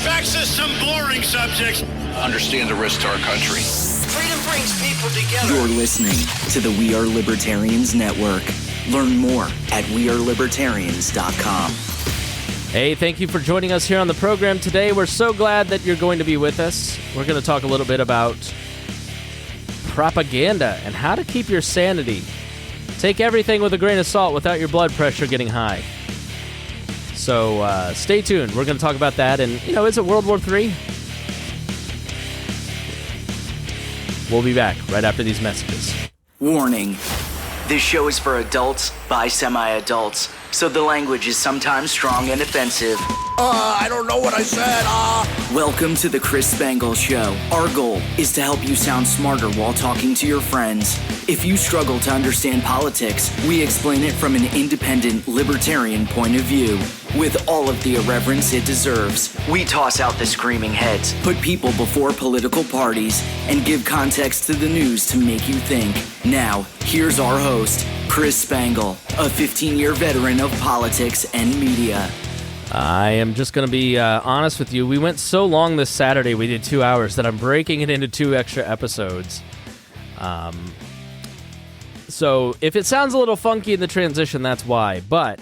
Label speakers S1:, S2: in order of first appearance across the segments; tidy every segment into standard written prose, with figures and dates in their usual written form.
S1: Back to some boring subjects.
S2: Understand the risk to our country.
S3: Freedom brings people together.
S4: You're listening to the We Are Libertarians Network. Learn more at wearelibertarians.com.
S5: Hey, thank you for joining us here on the program today. We're so glad that you're going to be with us. We're going to talk a little bit about propaganda and how to keep your sanity. Take everything with a grain of salt without your blood pressure getting high. So stay tuned. We're going to talk about that. And, is it World War III? We'll be back right after these messages.
S4: Warning. This show is for adults by semi-adults, so the language is sometimes strong and offensive.
S3: I don't know what I said.
S4: Welcome to the Chris Spangle Show. Our goal is to help you sound smarter while talking to your friends. If you struggle to understand politics, we explain it from an independent, libertarian point of view. With all of the irreverence it deserves, we toss out the screaming heads, put people before political parties, and give context to the news to make you think. Now, here's our host, Chris Spangle, a 15-year veteran of politics and media.
S5: I am just going to be honest with you. We went so long this Saturday, we did 2 hours, that I'm breaking it into 2 extra episodes. So if it sounds a little funky in the transition, that's why. But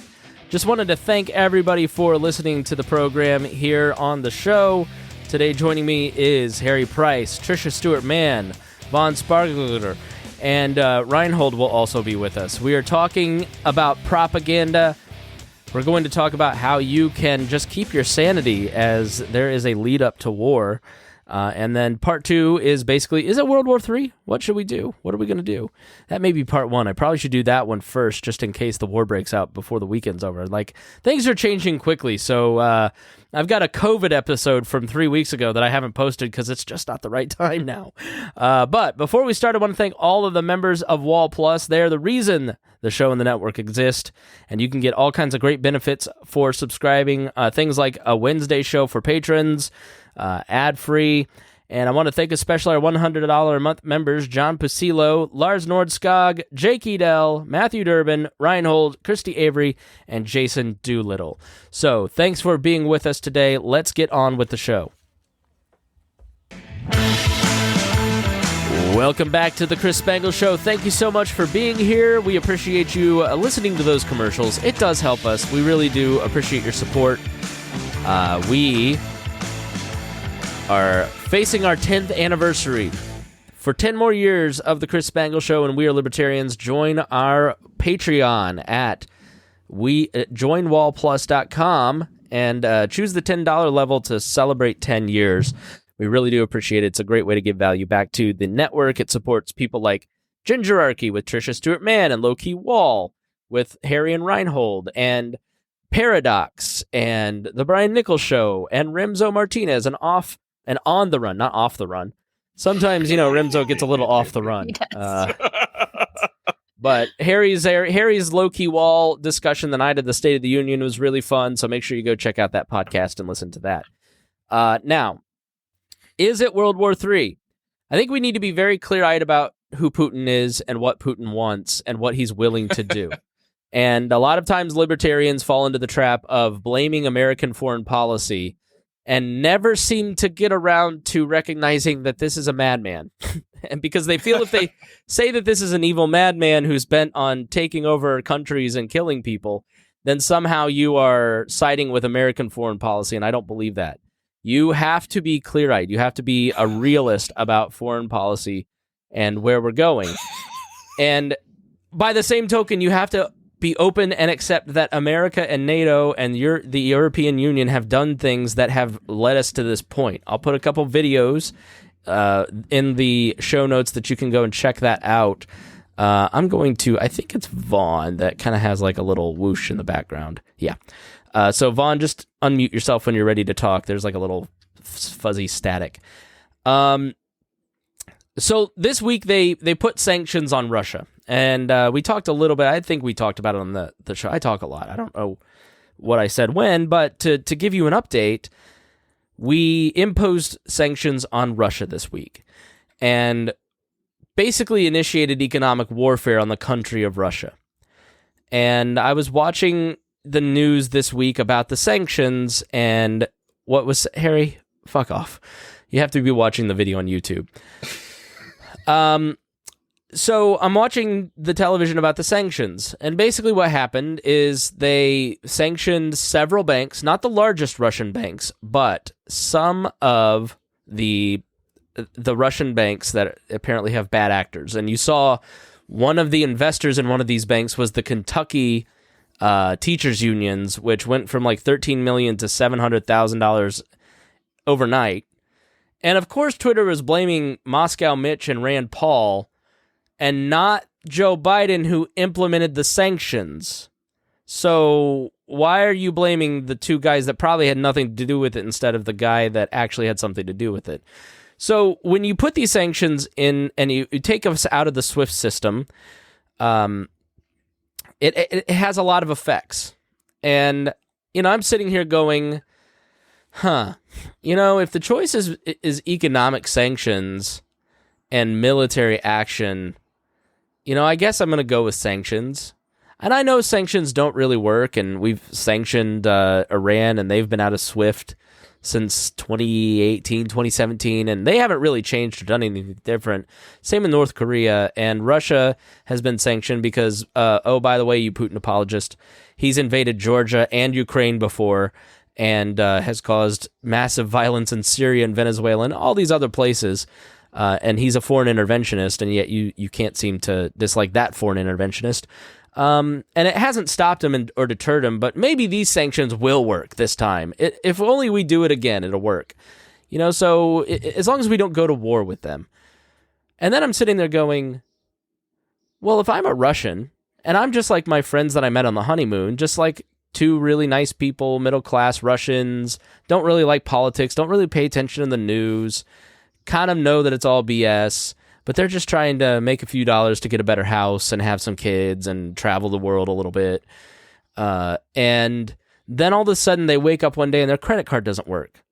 S5: just wanted to thank everybody for listening to the program here on the show. Today joining me is Harry Price, Tricia Stewart-Mann, Von Spargler, and Reinhold will also be with us. We are talking about propaganda. We're going to talk about how you can just keep your sanity as there is a lead up to war. And then part 2 is basically, is it World War III? What should we do? What are we going to do? That may be part 1. I probably should do that one first, just in case the war breaks out before the weekend's over. Like, things are changing quickly, so I've got a COVID episode from 3 weeks ago that I haven't posted because it's just not the right time now. But before we start, I want to thank all of the members of Wall Plus. They're the reason the show and the network exist, and you can get all kinds of great benefits for subscribing. Things like a Wednesday show for patrons, ad-free, and I want to thank especially our $100 a month members, John Pusilo, Lars Nordskog, Jake Edel, Matthew Durbin, Reinhold, Christy Avery, and Jason Doolittle. So, thanks for being with us today. Let's get on with the show. Welcome back to the Chris Spangle Show. Thank you so much for being here. We appreciate you listening to those commercials. It does help us. We really do appreciate your support. We are facing our 10th anniversary. For 10 more years of the Chris Spangle Show and We Are Libertarians, join our Patreon at joinwallplus.com and choose the $10 level to celebrate 10 years. We really do appreciate it. It's a great way to give value back to the network. It supports people like Gingerarchy with Tricia Stewart-Mann and Low-Key Wall with Harry and Reinhold and Paradox and The Brian Nichols Show and Remzo Martinez and On the Run, not Off the Run. Sometimes, Remzo gets a little off the run. But Harry's Low-Key Wall discussion the night of the State of the Union was really fun, so make sure you go check out that podcast and listen to that. Now, is it World War III? I think we need to be very clear-eyed about who Putin is and what Putin wants and what he's willing to do. And a lot of times libertarians fall into the trap of blaming American foreign policy and never seem to get around to recognizing that this is a madman. And because they feel if they say that this is an evil madman who's bent on taking over countries and killing people, then somehow you are siding with American foreign policy, and I don't believe that. You have to be clear-eyed. You have to be a realist about foreign policy and where we're going. And by the same token, you have to be open and accept that America and NATO and the European Union have done things that have led us to this point. I'll put a couple videos in the show notes that you can go and check that out. I think it's Vaughn that kind of has like a little whoosh in the background. Yeah. So Vaughn, just unmute yourself when you're ready to talk. There's like a little fuzzy static. So this week they put sanctions on Russia. And we talked a little bit. I think we talked about it on the show. I talk a lot. I don't know what I said when, but to give you an update, we imposed sanctions on Russia this week and basically initiated economic warfare on the country of Russia. And I was watching the news this week about the sanctions, and what was Harry? Fuck off. You have to be watching the video on YouTube. So I'm watching the television about the sanctions, and basically what happened is they sanctioned several banks, not the largest Russian banks, but some of the Russian banks that apparently have bad actors. And you saw one of the investors in one of these banks was the Kentucky teachers unions, which went from like $13 million to $700,000 overnight. And of course, Twitter was blaming Moscow Mitch and Rand Paul, and not Joe Biden, who implemented the sanctions. So why are you blaming the two guys that probably had nothing to do with it instead of the guy that actually had something to do with it? So when you put these sanctions in and you take us out of the SWIFT system, it has a lot of effects. And, I'm sitting here going, if the choice is economic sanctions and military action, I guess I'm going to go with sanctions. And I know sanctions don't really work, and we've sanctioned Iran, and they've been out of SWIFT since 2018, 2017, and they haven't really changed or done anything different. Same in North Korea, and Russia has been sanctioned because, by the way, you Putin apologist, he's invaded Georgia and Ukraine before, and has caused massive violence in Syria and Venezuela and all these other places. And he's a foreign interventionist, and yet you can't seem to dislike that foreign interventionist. And it hasn't stopped him or deterred him, but maybe these sanctions will work this time. If only we do it again, it'll work. So as long as we don't go to war with them. And then I'm sitting there going, well, if I'm a Russian, and I'm just like my friends that I met on the honeymoon, just like two really nice people, middle-class Russians, don't really like politics, don't really pay attention to the news, kind of know that it's all BS, but they're just trying to make a few dollars to get a better house and have some kids and travel the world a little bit. And then all of a sudden they wake up one day and their credit card doesn't work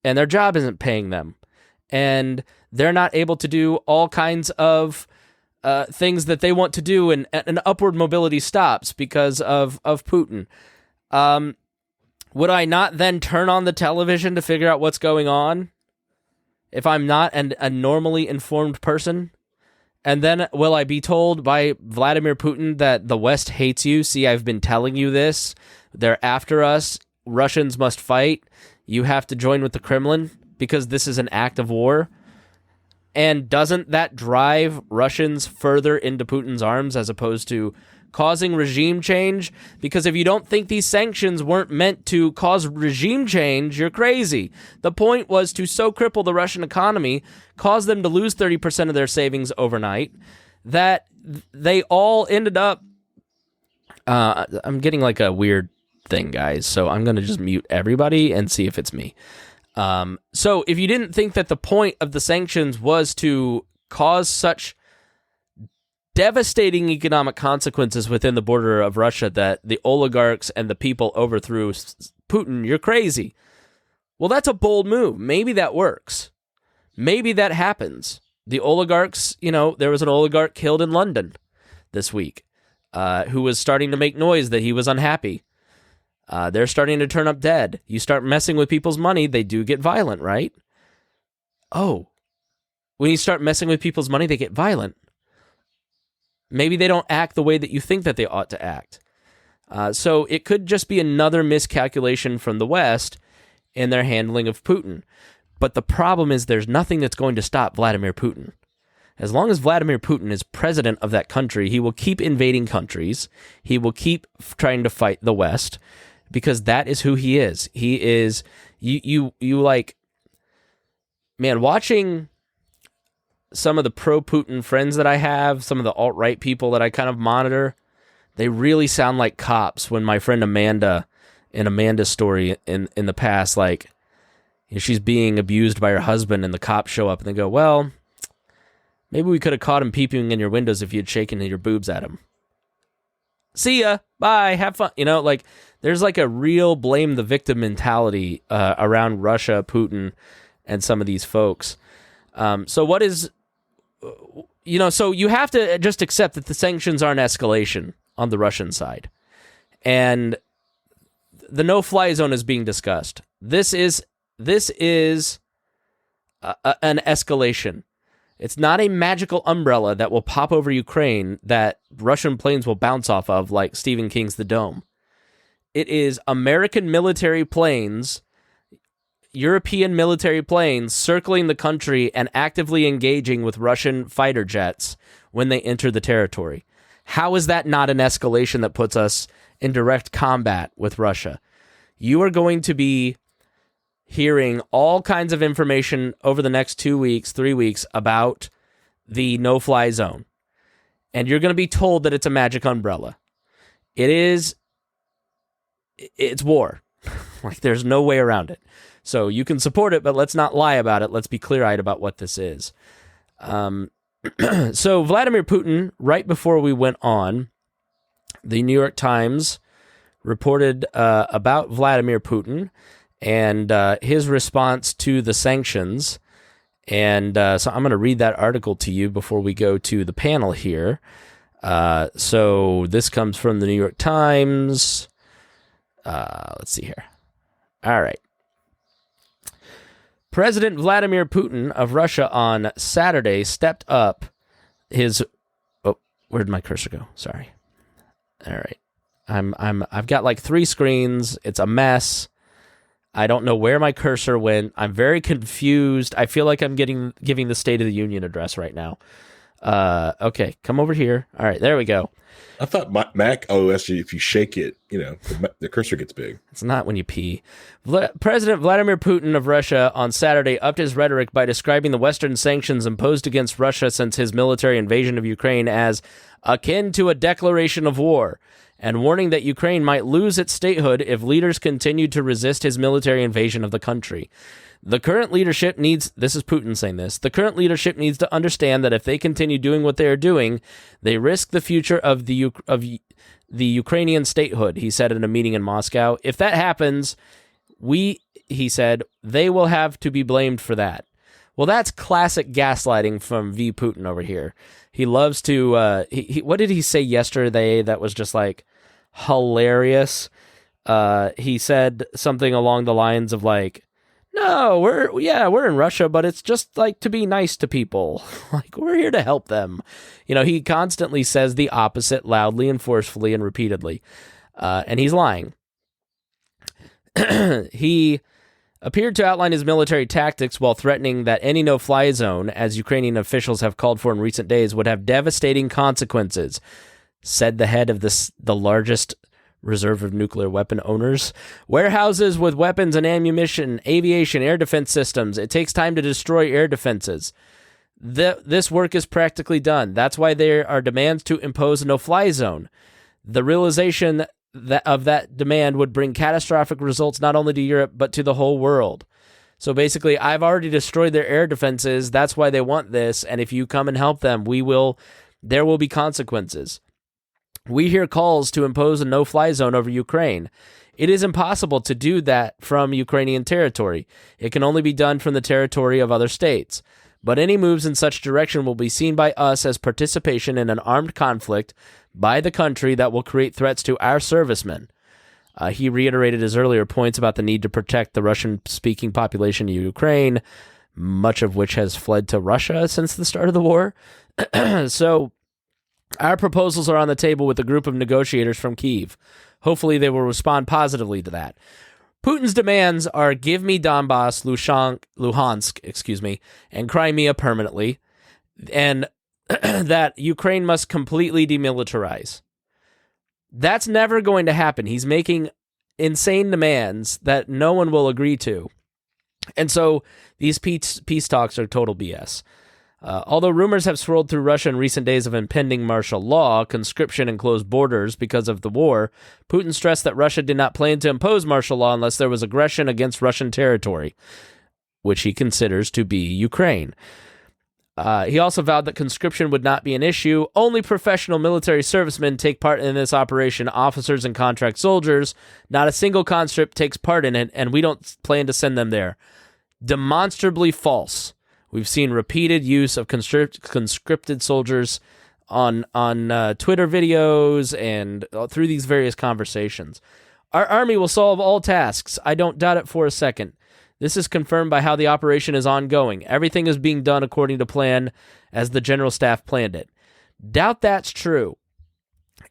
S5: and their job isn't paying them. And they're not able to do all kinds of things that they want to do, and upward mobility stops because of Putin. Would I not then turn on the television to figure out what's going on if I'm not a normally informed person? And then will I be told by Vladimir Putin that the West hates you? See, I've been telling you this. They're after us. Russians must fight. You have to join with the Kremlin because this is an act of war. And doesn't that drive Russians further into Putin's arms as opposed to causing regime change? Because if you don't think these sanctions weren't meant to cause regime change, you're crazy. The point was to so cripple the Russian economy, cause them to lose 30% of their savings overnight, that they all ended up... I'm getting like a weird thing, guys, so I'm going to just mute everybody and see if it's me. So if you didn't think that the point of the sanctions was to cause such devastating economic consequences within the border of Russia that the oligarchs and the people overthrew Putin, you're crazy. Well, that's a bold move. Maybe that works. Maybe that happens. The oligarchs, there was an oligarch killed in London this week who was starting to make noise that he was unhappy. They're starting to turn up dead. You start messing with people's money, they do get violent, right? Oh, when you start messing with people's money, they get violent. Maybe they don't act the way that you think that they ought to act. So it could just be another miscalculation from the West in their handling of Putin. But the problem is there's nothing that's going to stop Vladimir Putin. As long as Vladimir Putin is president of that country, he will keep invading countries. He will keep trying to fight the West because that is who he is. He is, you like, man, watching some of the pro-Putin friends that I have, some of the alt-right people that I kind of monitor, they really sound like cops. When my friend Amanda, in Amanda's story in the past, like, she's being abused by her husband and the cops show up and they go, well, maybe we could have caught him peeping in your windows if you had shaken your boobs at him. See ya. Bye. Have fun. There's like a real blame the victim mentality around Russia, Putin, and some of these folks. So what is... so you have to just accept that the sanctions are an escalation on the Russian side. And the no-fly zone is being discussed. This is this is an escalation. It's not a magical umbrella that will pop over Ukraine that Russian planes will bounce off of like Stephen King's The Dome. It is American military planes, European military planes circling the country and actively engaging with Russian fighter jets when they enter the territory. How is that not an escalation that puts us in direct combat with Russia? You are going to be hearing all kinds of information over the next 2 weeks, 3 weeks about the no-fly zone. And you're going to be told that it's a magic umbrella. It's war. Like, there's no way around it. So you can support it, but let's not lie about it. Let's be clear-eyed about what this is. So Vladimir Putin, right before we went on, the New York Times reported about Vladimir Putin and his response to the sanctions. And so I'm going to read that article to you before we go to the panel here. So this comes from the New York Times. Let's see here. All right. President Vladimir Putin of Russia on Saturday stepped up his... Oh, where'd my cursor go? Sorry. All right. I've got like 3 screens. It's a mess. I don't know where my cursor went. I'm very confused. I feel like I'm giving the State of the Union address right now. Okay, come over here. All right, there we go.
S6: I thought Mac OS, if you shake it, the cursor gets big.
S5: It's not when you pee. President Vladimir Putin of Russia on Saturday upped his rhetoric by describing the Western sanctions imposed against Russia since his military invasion of Ukraine as akin to a declaration of war, and warning that Ukraine might lose its statehood if leaders continued to resist his military invasion of the country. The current leadership needs, this is Putin saying this, the current leadership needs to understand that if they continue doing what they are doing, they risk the future of the Ukrainian statehood, he said in a meeting in Moscow. If that happens, he said, they will have to be blamed for that. Well, that's classic gaslighting from V. Putin over here. He loves to, what did he say yesterday that was just like hilarious? He said something along the lines of like, no, we're in Russia, but it's just like to be nice to people. Like, we're here to help them. He constantly says the opposite loudly and forcefully and repeatedly. And he's lying. He appeared to outline his military tactics while threatening that any no-fly zone, as Ukrainian officials have called for in recent days, would have devastating consequences, said the head of the largest reserve of nuclear weapon owners. Warehouses with weapons and ammunition, aviation, air defense systems. It takes time to destroy air defenses. This work is practically done. That's why there are demands to impose a no-fly zone. The realization of that demand would bring catastrophic results not only to Europe, but to the whole world. So basically, I've already destroyed their air defenses. That's why they want this. And if you come and help them, there will be consequences. We hear calls to impose a no-fly zone over Ukraine. It is impossible to do that from Ukrainian territory. It can only be done from the territory of other states. But any moves in such direction will be seen by us as participation in an armed conflict by the country that will create threats to our servicemen. He reiterated his earlier points about the need to protect the Russian-speaking population of Ukraine, much of which has fled to Russia since the start of the war. So, our proposals are on the table with a group of negotiators from Kyiv. Hopefully they will respond positively to that. Putin's demands are give me Donbass, Luhansk, and Crimea permanently, and that Ukraine must completely demilitarize. That's never going to happen. He's making insane demands that no one will agree to. And so these peace talks are total BS. Although rumors have swirled through Russia in recent days of impending martial law, conscription, and closed borders because of the war, Putin stressed that Russia did not plan to impose martial law unless there was aggression against Russian territory, which he considers to be Ukraine. He also vowed that conscription would not be an issue. Only professional military servicemen take part in this operation, officers and contract soldiers. Not a single conscript takes part in it, and we don't plan to send them there. Demonstrably false. We've seen repeated use of conscripted soldiers on Twitter videos and through these various conversations. Our army will solve all tasks. I don't doubt it for a second. This is confirmed by how the operation is ongoing. Everything is being done according to plan as the general staff planned it. Doubt that's true.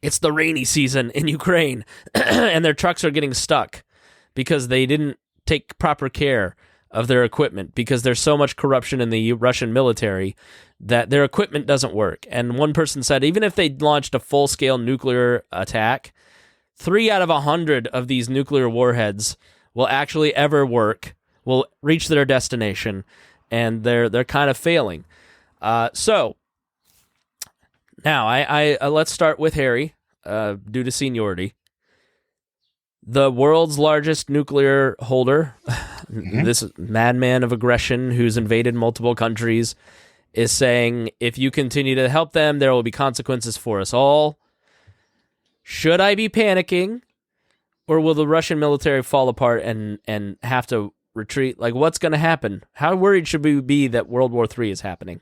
S5: It's the rainy season in Ukraine, and their trucks are getting stuck because they didn't take proper care of their equipment, because there's so much corruption in the Russian military that their equipment doesn't work. And one person said even if they launched a full-scale nuclear attack, 3 out of 100 of these nuclear warheads will actually ever work, will reach their destination, and they're kind of failing. So now I let's start with Harry, due to seniority. The world's largest nuclear holder, this madman of aggression who's invaded multiple countries, is saying if you continue to help them, there will be consequences for us all. Should I be panicking, or will the Russian military fall apart and have to retreat? Like, what's going to happen? How worried should we be that World War III is happening?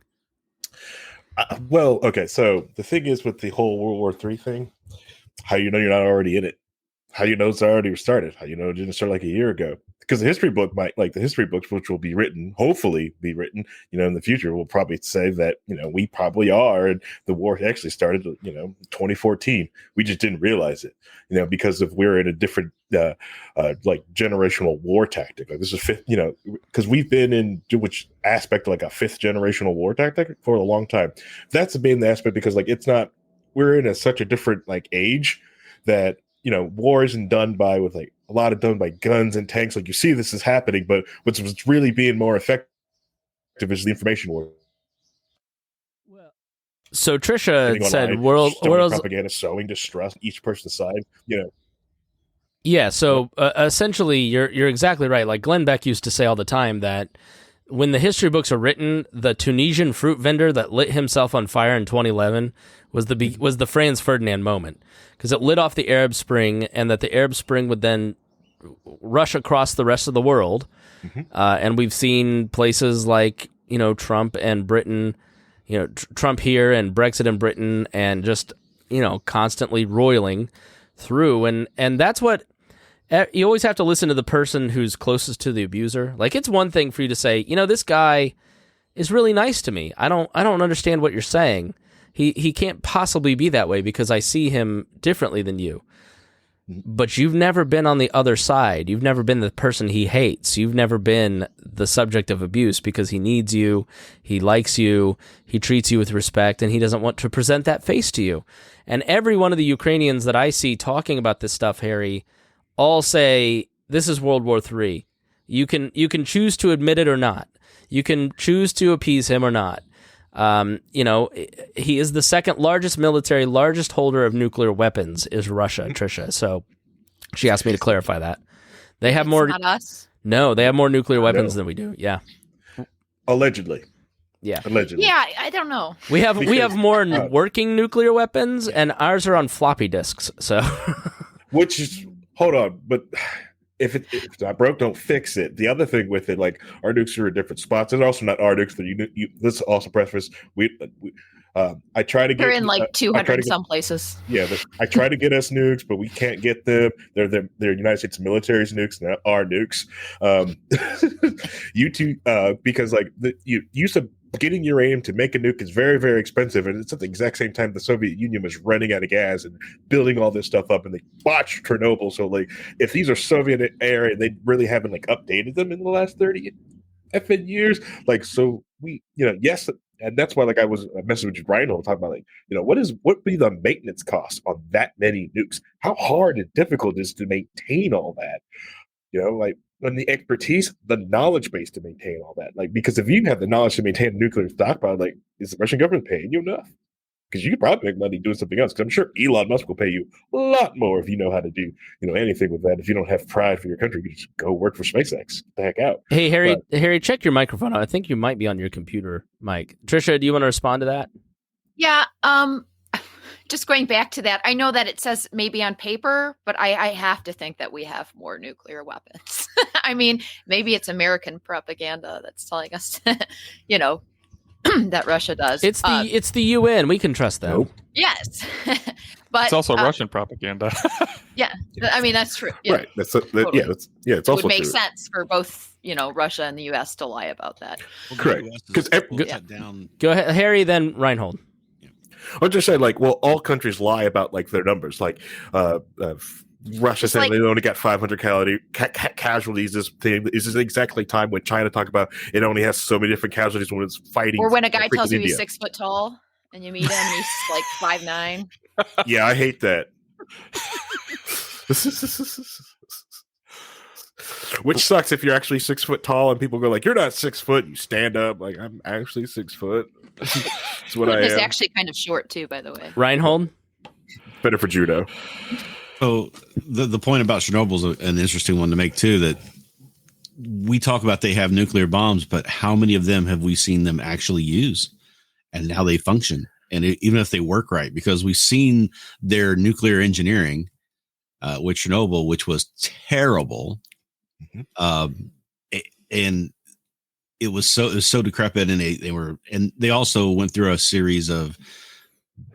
S6: Well, okay, so the thing is with the whole World War III thing, how you know you're not already in it? How you know it's already started? How you know it didn't start like a year ago? Because the history book might, like the history books, which will be written, hopefully be written, in the future, will probably say that, we probably are. And the war actually started, 2014. We just didn't realize it, because we're in a different, like generational war tactic. Like this is fifth, because we've been in which aspect, like a fifth generational war tactic for a long time. That's been the aspect because like, we're in such a different like age that, war isn't done by with like a lot of done by guns and tanks. Like you see this is happening, but what's really being more effective is the information war.
S5: Well, so Trisha said world's
S6: propaganda, sowing distrust, each person's side,
S5: Yeah, so essentially you're exactly right. Like Glenn Beck used to say all the time that when the history books are written, the Tunisian fruit vendor that lit himself on fire in 2011 was the Franz Ferdinand moment, because it lit off the Arab Spring, and that the Arab Spring would then rush across the rest of the world. And we've seen places like, Trump and Britain, Trump here and Brexit in Britain, and just, constantly roiling through. And that's what you always have to listen to the person who's closest to the abuser. Like, it's one thing for you to say, this guy is really nice to me. I don't understand what you're saying. He can't possibly be that way because I see him differently than you. But you've never been on the other side. You've never been the person he hates. You've never been the subject of abuse because he needs you, he likes you, he treats you with respect, and he doesn't want to present that face to you. And every one of the Ukrainians that I see talking about this stuff, Harry, all say, this is World War III. You can choose to admit it or not. You can choose to appease him or not. He is the second largest military, largest holder of nuclear weapons is Russia, Trisha. So she asked me to clarify that. They have more.
S7: Not us.
S5: No, they have more nuclear weapons than we do. Yeah.
S6: Allegedly.
S5: Yeah.
S6: Allegedly.
S7: Yeah, I don't know.
S5: We have more working nuclear weapons, and ours are on floppy disks. So.
S6: Which is, hold on, but if it's not broke, don't fix it. The other thing with it, like our nukes are in different spots. It's also not our nukes. Let's also preface. I try to get.
S7: They're in like 200 some places.
S6: Yeah, I try to get us nukes, but we can't get them. They're United States military's nukes, not our nukes. You two, because like you use of getting uranium to make a nuke is very, very expensive, and it's at the exact same time the Soviet Union was running out of gas and building all this stuff up, and they botched Chernobyl. So like, if these are Soviet era, they really haven't like updated them in the last 30 effing years. Like, so we, yes. And that's why, like, I was messaging with Reinhold talking about, like, what would be the maintenance cost on that many nukes? How hard and difficult it is to maintain all that? Like, when the expertise, the knowledge base to maintain all that. Like, because if you have the knowledge to maintain a nuclear stockpile, like, is the Russian government paying you enough? Because you could probably make money doing something else. Because I'm sure Elon Musk will pay you a lot more if you know how to do, anything with that. If you don't have pride for your country, you just go work for SpaceX. Get the heck out.
S5: Hey, Harry, check your microphone. I think you might be on your computer mic. Trisha, do you want to respond to that?
S7: Yeah. Just going back to that, I know that it says maybe on paper, but I have to think that we have more nuclear weapons. I mean, maybe it's American propaganda that's telling us, that Russia does.
S5: It's the UN. We can trust them.
S6: Nope.
S7: Yes. But
S8: it's also Russian propaganda.
S7: Yeah. I mean, that's true. Yeah.
S6: Right. Totally. It's also
S7: it would make
S6: true.
S7: sense for both, Russia and the U.S. to lie about that.
S8: Well,
S6: Correct. Because
S8: down.
S5: Go ahead, Harry, then Reinhold.
S6: I'll just say, all countries lie about their numbers. Russia saying they only got 500 casualties. This thing is exactly time when China talked about it only has so many different casualties when it's fighting.
S7: Or when a guy tells you
S6: India.
S7: he's 6 foot tall and you meet him and he's like 5'9".
S6: Yeah, I hate that. Which sucks if you're actually 6 foot tall and people go you're not 6 foot. You stand up I'm actually 6 foot. That's what I am.
S7: He's actually kind of short too, by the way.
S5: Reinhold?
S6: Better for judo.
S8: So the point about Chernobyl is an interesting one to make too, that we talk about they have nuclear bombs, but how many of them have we seen them actually use and how they function? And even if they work right, because we've seen their nuclear engineering with Chernobyl, which was terrible. Mm-hmm. And it was so decrepit, and they also went through a series of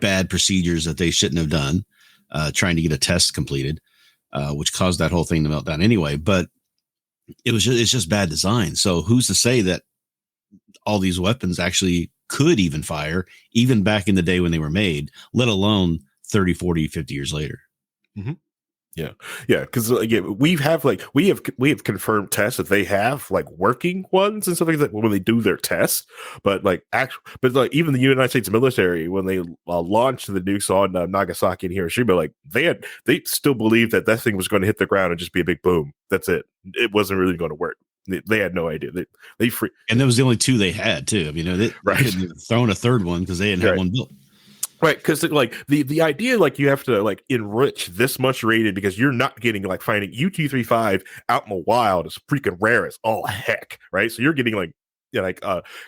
S8: bad procedures that they shouldn't have done, trying to get a test completed, which caused that whole thing to melt down anyway. But it's just bad design. So who's to say that all these weapons actually could even fire, even back in the day when they were made, let alone 30, 40, 50 years later.
S6: Mm-hmm. Yeah. Because we have confirmed tests that they have working ones and stuff like that when they do their tests. But even the United States military, when they launched the nukes on Nagasaki and Hiroshima, they still believed that thing was going to hit the ground and just be a big boom. That's it. It wasn't really going to work. They had no idea. And
S8: that was the only two they had too. I mean, they couldn't have thrown a third one because they didn't have one built.
S6: Right, because the idea you have to enrich this much uranium because you're not getting finding U-235 out in the wild is freaking rare as all heck, right? So you're getting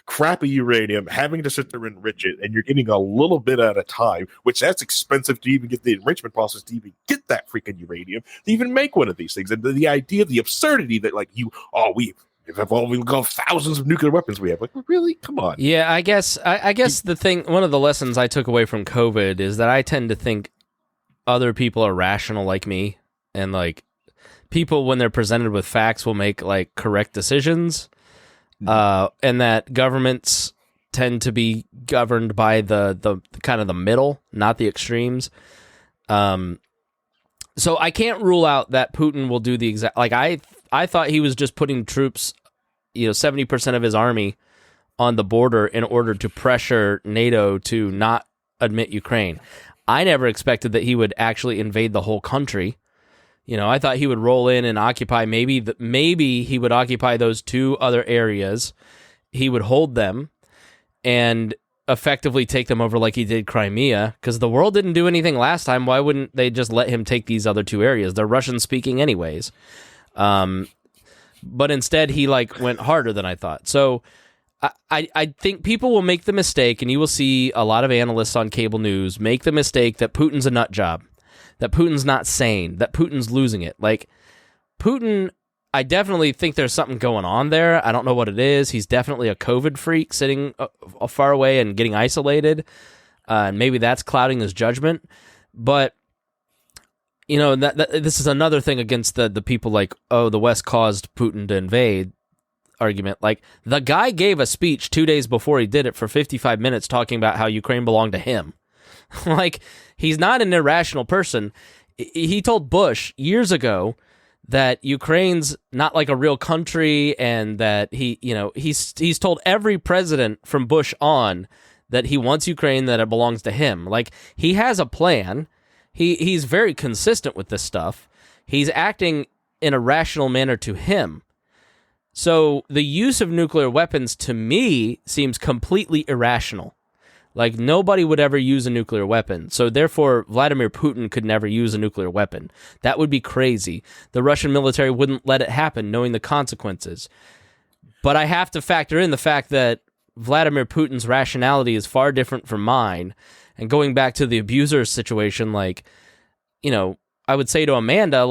S6: crappy uranium, having to sit there and enrich it, and you're getting a little bit at a time, which that's expensive to even get the enrichment process to even get that freaking uranium to even make one of these things. And the idea, the absurdity that we've got thousands of nuclear weapons we have. Really? Come on.
S5: Yeah, I guess the thing, one of the lessons I took away from COVID is that I tend to think other people are rational like me, and people, when they're presented with facts, will make correct decisions, and that governments tend to be governed by the kind of the middle, not the extremes. So I can't rule out that Putin will do the exact, I thought he was just putting troops, 70% of his army on the border in order to pressure NATO to not admit Ukraine. I never expected that he would actually invade the whole country. I thought he would roll in and occupy, maybe he would occupy those two other areas. He would hold them and effectively take them over like he did Crimea, because the world didn't do anything last time. Why wouldn't they just let him take these other two areas? They're Russian speaking anyways. But instead he went harder than I thought. So I think people will make the mistake, and you will see a lot of analysts on cable news make the mistake that Putin's a nut job, that Putin's not sane, that Putin's losing it. Putin, I definitely think there's something going on there. I don't know what it is. He's definitely a COVID freak sitting far away and getting isolated. And maybe that's clouding his judgment. But, this is another thing against the people the West caused Putin to invade argument. The guy gave a speech 2 days before he did it for 55 minutes talking about how Ukraine belonged to him. He's not an irrational person. He told Bush years ago that Ukraine's not a real country, and that he's told every president from Bush on that he wants Ukraine, that it belongs to him. He has a plan. He's very consistent with this stuff. He's acting in a rational manner to him. So the use of nuclear weapons to me seems completely irrational. Nobody would ever use a nuclear weapon. So therefore, Vladimir Putin could never use a nuclear weapon. That would be crazy. The Russian military wouldn't let it happen, knowing the consequences. But I have to factor in the fact that Vladimir Putin's rationality is far different from mine. And going back to the abuser situation, I would say to Amanda,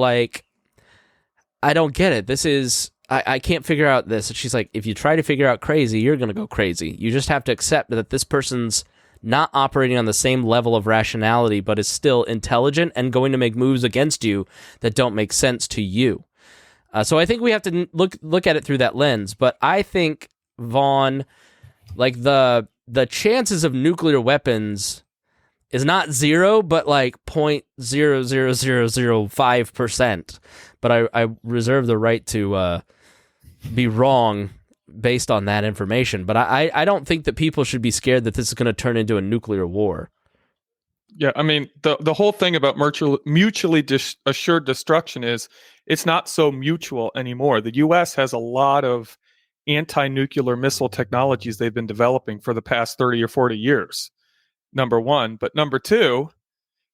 S5: I don't get it. This is, I can't figure out this. And she's like, if you try to figure out crazy, you're going to go crazy. You just have to accept that this person's not operating on the same level of rationality, but is still intelligent and going to make moves against you that don't make sense to you. So I think we have to look at it through that lens. But I think, Vaughn, like the chances of nuclear weapons is not 0, but like 0.00005%. But I reserve the right to be wrong based on that information. But I don't think that people should be scared that this is going to turn into a nuclear war.
S9: Yeah, I mean, the whole thing about mutually assured destruction is it's not so mutual anymore. The U.S. has a lot of anti-nuclear missile technologies they've been developing for the past 30 or 40 years, number one. But number two,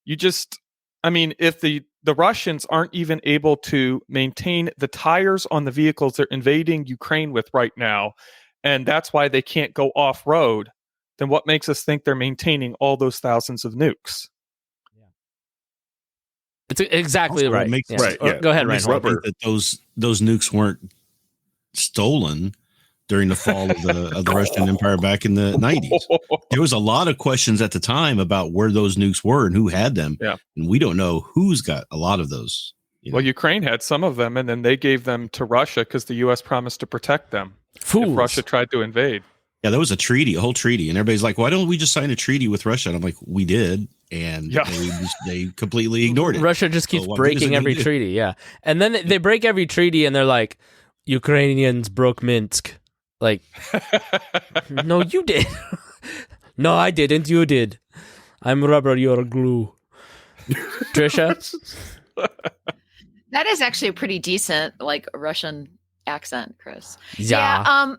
S9: if the Russians aren't even able to maintain the tires on the vehicles they're invading Ukraine with right now, and that's why they can't go off-road, then what makes us think they're maintaining all those thousands of nukes?
S5: It's exactly
S8: Also,
S5: right.
S6: Right. Yeah.
S5: Go ahead,
S8: Makes
S5: Ryan.
S8: me think that those nukes weren't stolen during the fall of the Russian Empire back in the 90s. There was a lot of questions at the time about where those nukes were and who had them.
S9: Yeah.
S8: And we don't know who's got a lot of those.
S9: Well, Ukraine had some of them, and then they gave them to Russia because the U.S. promised to protect them
S5: Fools.
S9: if Russia tried to invade.
S8: Yeah, there was a whole treaty, and everybody's like, why don't we just sign a treaty with Russia? And I'm like, we did, and they completely ignored it.
S5: Russia just keeps
S8: So what
S5: breaking
S8: good is it
S5: every
S8: gonna do?
S5: treaty, yeah. And then they break every treaty, and they're like, Ukrainians broke Minsk. Like, no, you did. No, I didn't. You did. I'm rubber, you're glue. Trisha?
S7: That is actually a pretty decent, like, Russian accent, Chris.
S5: Yeah.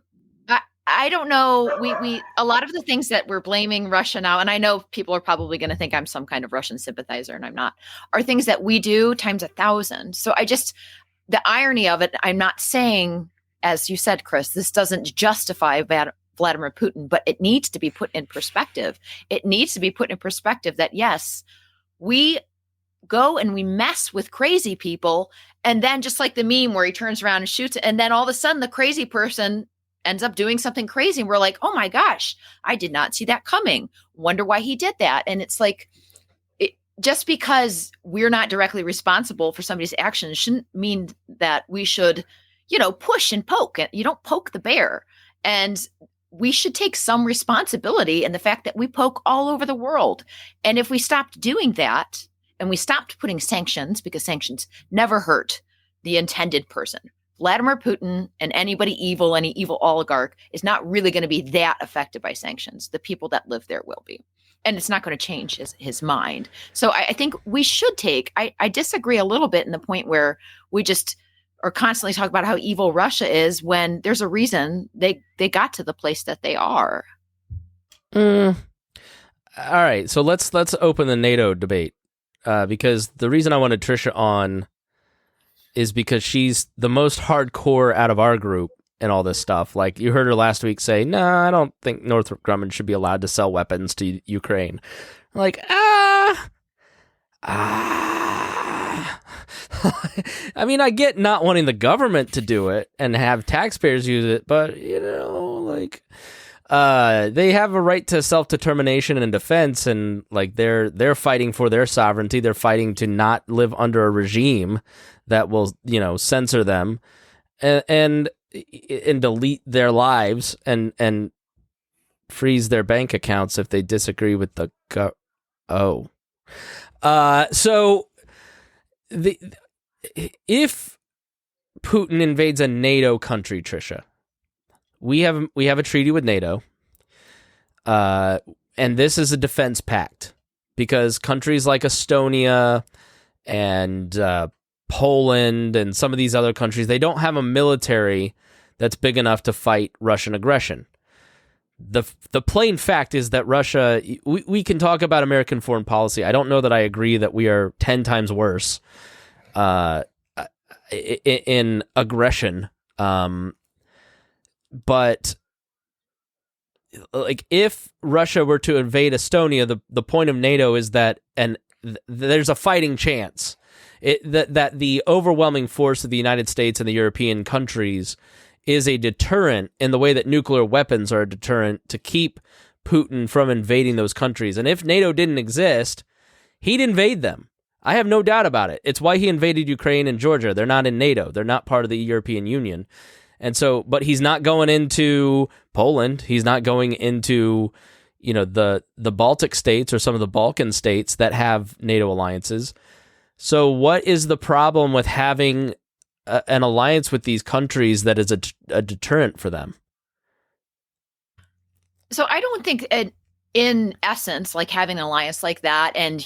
S7: I don't know. We a lot of the things that we're blaming Russia now, and I know people are probably going to think I'm some kind of Russian sympathizer, and I'm not, are things that we do times 1,000. So the irony of it, I'm not saying, as you said, Chris, this doesn't justify Vladimir Putin, but it needs to be put in perspective. It needs to be put in perspective that, yes, we go and we mess with crazy people, and then just like the meme where he turns around and shoots it, and then all of a sudden the crazy person ends up doing something crazy, and we're like, oh my gosh, I did not see that coming. Wonder why he did that. And it's like, just because we're not directly responsible for somebody's actions shouldn't mean that we should, push and poke. You don't poke the bear. And we should take some responsibility in the fact that we poke all over the world. And if we stopped doing that, and we stopped putting sanctions, because sanctions never hurt the intended person, Vladimir Putin and any evil oligarch is not really going to be that affected by sanctions. The people that live there will be. And it's not going to change his mind. So I think we should I disagree a little bit in the point where we just are constantly talking about how evil Russia is when there's a reason they got to the place that they are.
S5: All right. So let's open the NATO debate. Because the reason I wanted Trisha on is because she's the most hardcore out of our group and all this stuff. Like, you heard her last week say, no, I don't think Northrop Grumman should be allowed to sell weapons to Ukraine. Like, I mean, I get not wanting the government to do it and have taxpayers use it, but, they have a right to self-determination and defense, and like they're fighting for their sovereignty. They're fighting to not live under a regime that will, censor them and delete their lives and freeze their bank accounts if they disagree with the so if Putin invades a NATO country, Trisha, we have a treaty with NATO, and this is a defense pact because countries like Estonia and Poland and some of these other countries, they don't have a military that's big enough to fight Russian aggression. The plain fact is that Russia, we can talk about American foreign policy. I don't know that I agree that we are 10 times worse in aggression. But like, if Russia were to invade Estonia, the point of NATO is that, and there's a fighting chance that the overwhelming force of the United States and the European countries is a deterrent in the way that nuclear weapons are a deterrent to keep Putin from invading those countries. And if NATO didn't exist, he'd invade them. I have no doubt about it. It's why he invaded Ukraine and Georgia. They're not in NATO. They're not part of the European Union. And so, but he's not going into Poland. He's not going into, the Baltic states or some of the Balkan states that have NATO alliances. So what is the problem with having an alliance with these countries that is a deterrent for them?
S7: So I don't think in essence, like having an alliance like that and,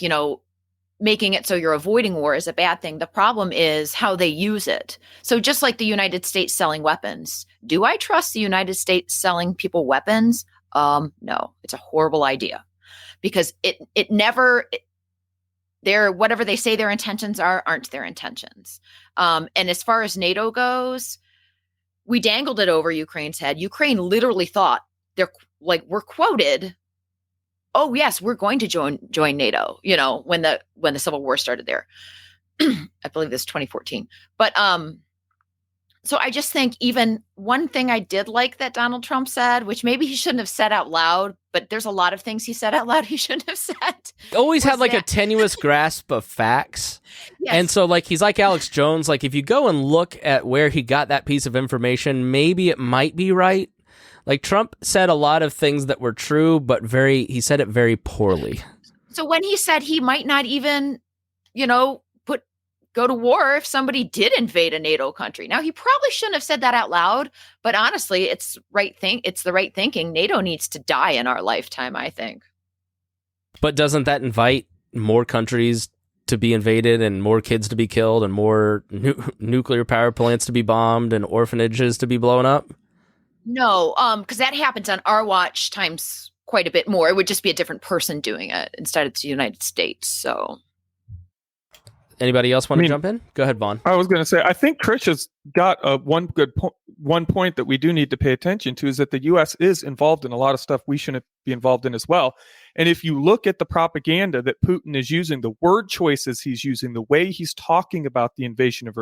S7: making it so you're avoiding war is a bad thing. The problem is how they use it. So just like the United States selling weapons, do I trust the United States selling people weapons? No, it's a horrible idea because it never, whatever they say their intentions aren't their intentions. And as far as NATO goes, we dangled it over Ukraine's head. Ukraine literally thought we're quoted, oh yes, we're going to join NATO, when the Civil War started there. I believe this is 2014. But so I just think even one thing I did like that Donald Trump said, which maybe he shouldn't have said out loud, but there's a lot of things he said out loud he shouldn't have said.
S5: Always had a tenuous grasp of facts. Yes. And so he's like Alex Jones. Like if you go and look at where he got that piece of information, maybe it might be right. Like Trump said a lot of things that were true, but he said it very poorly.
S7: So when he said he might not even, go to war if somebody did invade a NATO country. Now he probably shouldn't have said that out loud, but honestly, it's the right thinking. NATO needs to die in our lifetime, I think.
S5: But doesn't that invite more countries to be invaded and more kids to be killed and more nuclear power plants to be bombed and orphanages to be blown up?
S7: No, because that happens on our watch times quite a bit more. It would just be a different person doing it instead of the United States. So,
S5: anybody else want to jump in? Go ahead, Vaughn.
S9: I was going to say, I think Krish has got one point that we do need to pay attention to is that the U.S. is involved in a lot of stuff we shouldn't be involved in as well. And if you look at the propaganda that Putin is using, the word choices he's using, the way he's talking about the invasion of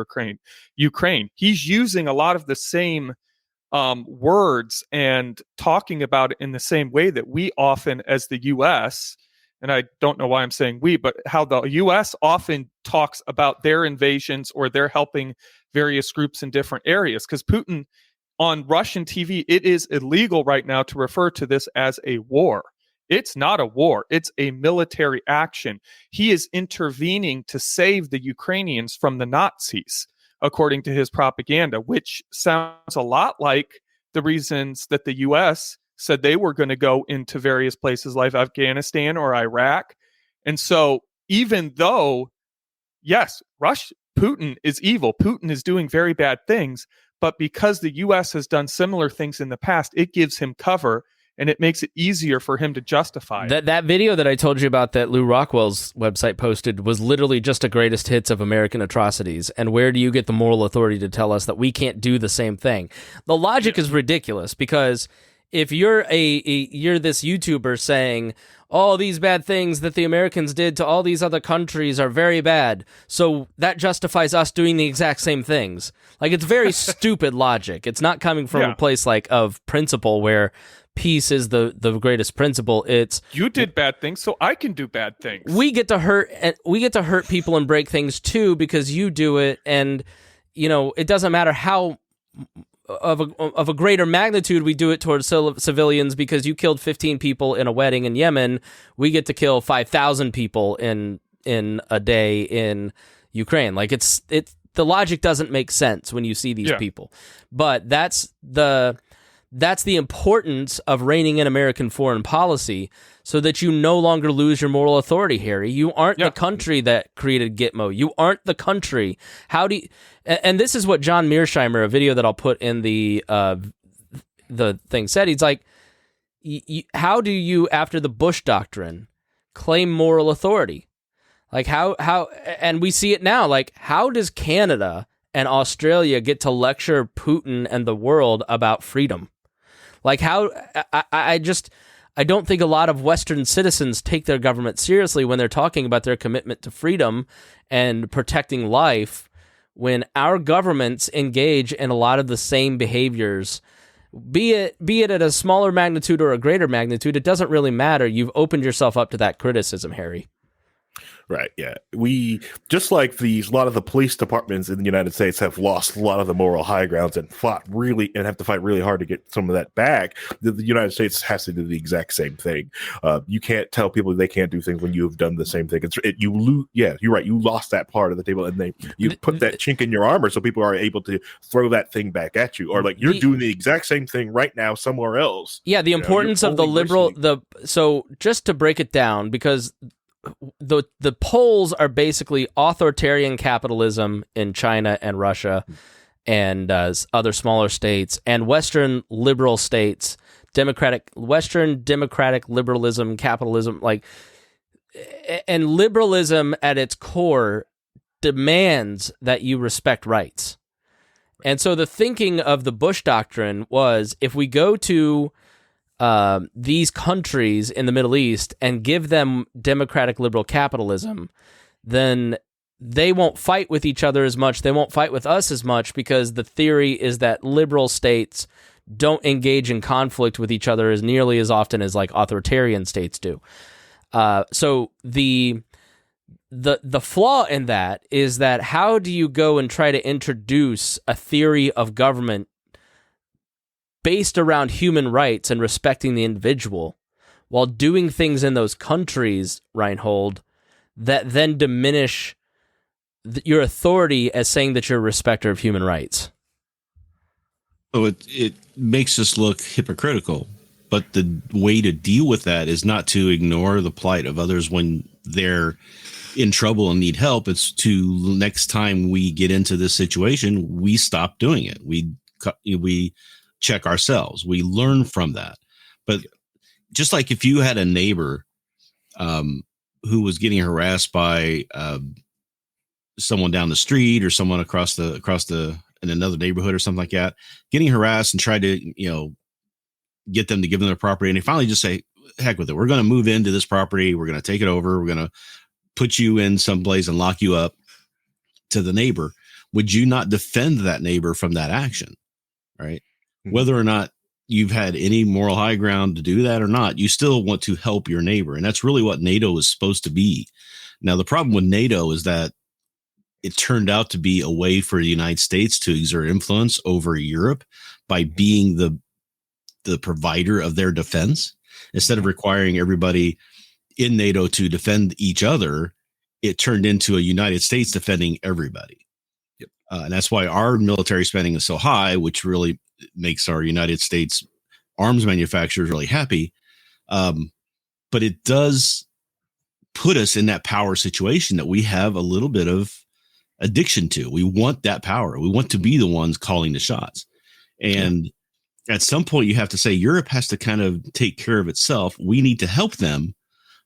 S9: Ukraine, he's using a lot of the same words and talking about it in the same way that we often, as the U.S., and I don't know why I'm saying we, but how the U.S. often talks about their invasions or they're helping various groups in different areas. Because Putin, on Russian TV, it is illegal right now to refer to this as a war. It's not a war. It's a military action. He is intervening to save the Ukrainians from the Nazis, according to his propaganda, which sounds a lot like the reasons that the U.S. said they were going to go into various places like Afghanistan or Iraq. And so even though, yes, Putin is evil, Putin is doing very bad things, but because the U.S. has done similar things in the past, it gives him cover and it makes it easier for him to justify it.
S5: That video that I told you about that Lou Rockwell's website posted was literally just a greatest hits of American atrocities. And where do you get the moral authority to tell us that we can't do the same thing? The logic is ridiculous because if you're you're this YouTuber saying all these bad things that the Americans did to all these other countries are very bad, so that justifies us doing the exact same things. Like, it's very stupid logic. It's not coming from a place of principle where peace is the greatest principle. It's
S9: you did bad things, so I can do bad things.
S5: We get to hurt people and break things too because you do it, and it doesn't matter how of a greater magnitude we do it towards civilians because you killed 15 people in a wedding in Yemen. We get to kill 5,000 people in a day in Ukraine. Like it's the logic doesn't make sense when you see these people, but that's the importance of reining in American foreign policy so that you no longer lose your moral authority, Harry. You aren't the country that created Gitmo. You aren't the country. How do you, and this is what John Mearsheimer, a video that I'll put in the thing, said. He's like, how do you, after the Bush Doctrine, claim moral authority? Like how, and we see it now, like how does Canada and Australia get to lecture Putin and the world about freedom? Like how, I don't think a lot of Western citizens take their government seriously when they're talking about their commitment to freedom and protecting life, when our governments engage in a lot of the same behaviors, be it at a smaller magnitude or a greater magnitude. It doesn't really matter. You've opened yourself up to that criticism, Harry.
S6: Right. Yeah. We just like a lot of the police departments in the United States have lost a lot of the moral high grounds and have to fight really hard to get some of that back. The United States has to do the exact same thing. You can't tell people they can't do things when you have done the same thing. You lose. Yeah, you're right. You lost that part of the table, and you put that chink in your armor so people are able to throw that thing back at you, or like you're doing the exact same thing right now somewhere else.
S5: Yeah, the importance of the liberal. So just to break it down, because the poles are basically authoritarian capitalism in China and Russia and other smaller states, and Western liberal states, Western democratic liberalism, capitalism, and liberalism at its core demands that you respect rights. And so the thinking of the Bush Doctrine was, if we go to these countries in the Middle East and give them democratic liberal capitalism, then they won't fight with each other as much. They won't fight with us as much, because the theory is that liberal states don't engage in conflict with each other as nearly as often as like authoritarian states do. So the flaw in that is that how do you go and try to introduce a theory of government based around human rights and respecting the individual while doing things in those countries, Reinhold, that then diminish your authority as saying that you're a respecter of human rights?
S8: So it makes us look hypocritical, but the way to deal with that is not to ignore the plight of others when they're in trouble and need help. It's to, next time we get into this situation, we stop doing it. We check ourselves. We learn from that. But just like if you had a neighbor who was getting harassed by someone down the street or someone across the in another neighborhood or something like that, getting harassed and try to, get them to give them their property. And they finally just say, heck with it. We're going to move into this property. We're going to take it over. We're going to put you in someplace and lock you up to the neighbor. Would you not defend that neighbor from that action? Right. Mm-hmm. Whether or not you've had any moral high ground to do that or not, you still want to help your neighbor. And that's really what NATO is supposed to be. Now, the problem with NATO is that it turned out to be a way for the United States to exert influence over Europe by being the provider of their defense. Instead of requiring everybody in NATO to defend each other, it turned into a United States defending everybody. Yep. And that's why our military spending is so high, which really makes our United States arms manufacturers really happy. But it does put us in that power situation that we have a little bit of addiction to. We want that power. We want to be the ones calling the shots. And at some point you have to say Europe has to kind of take care of itself. We need to help them.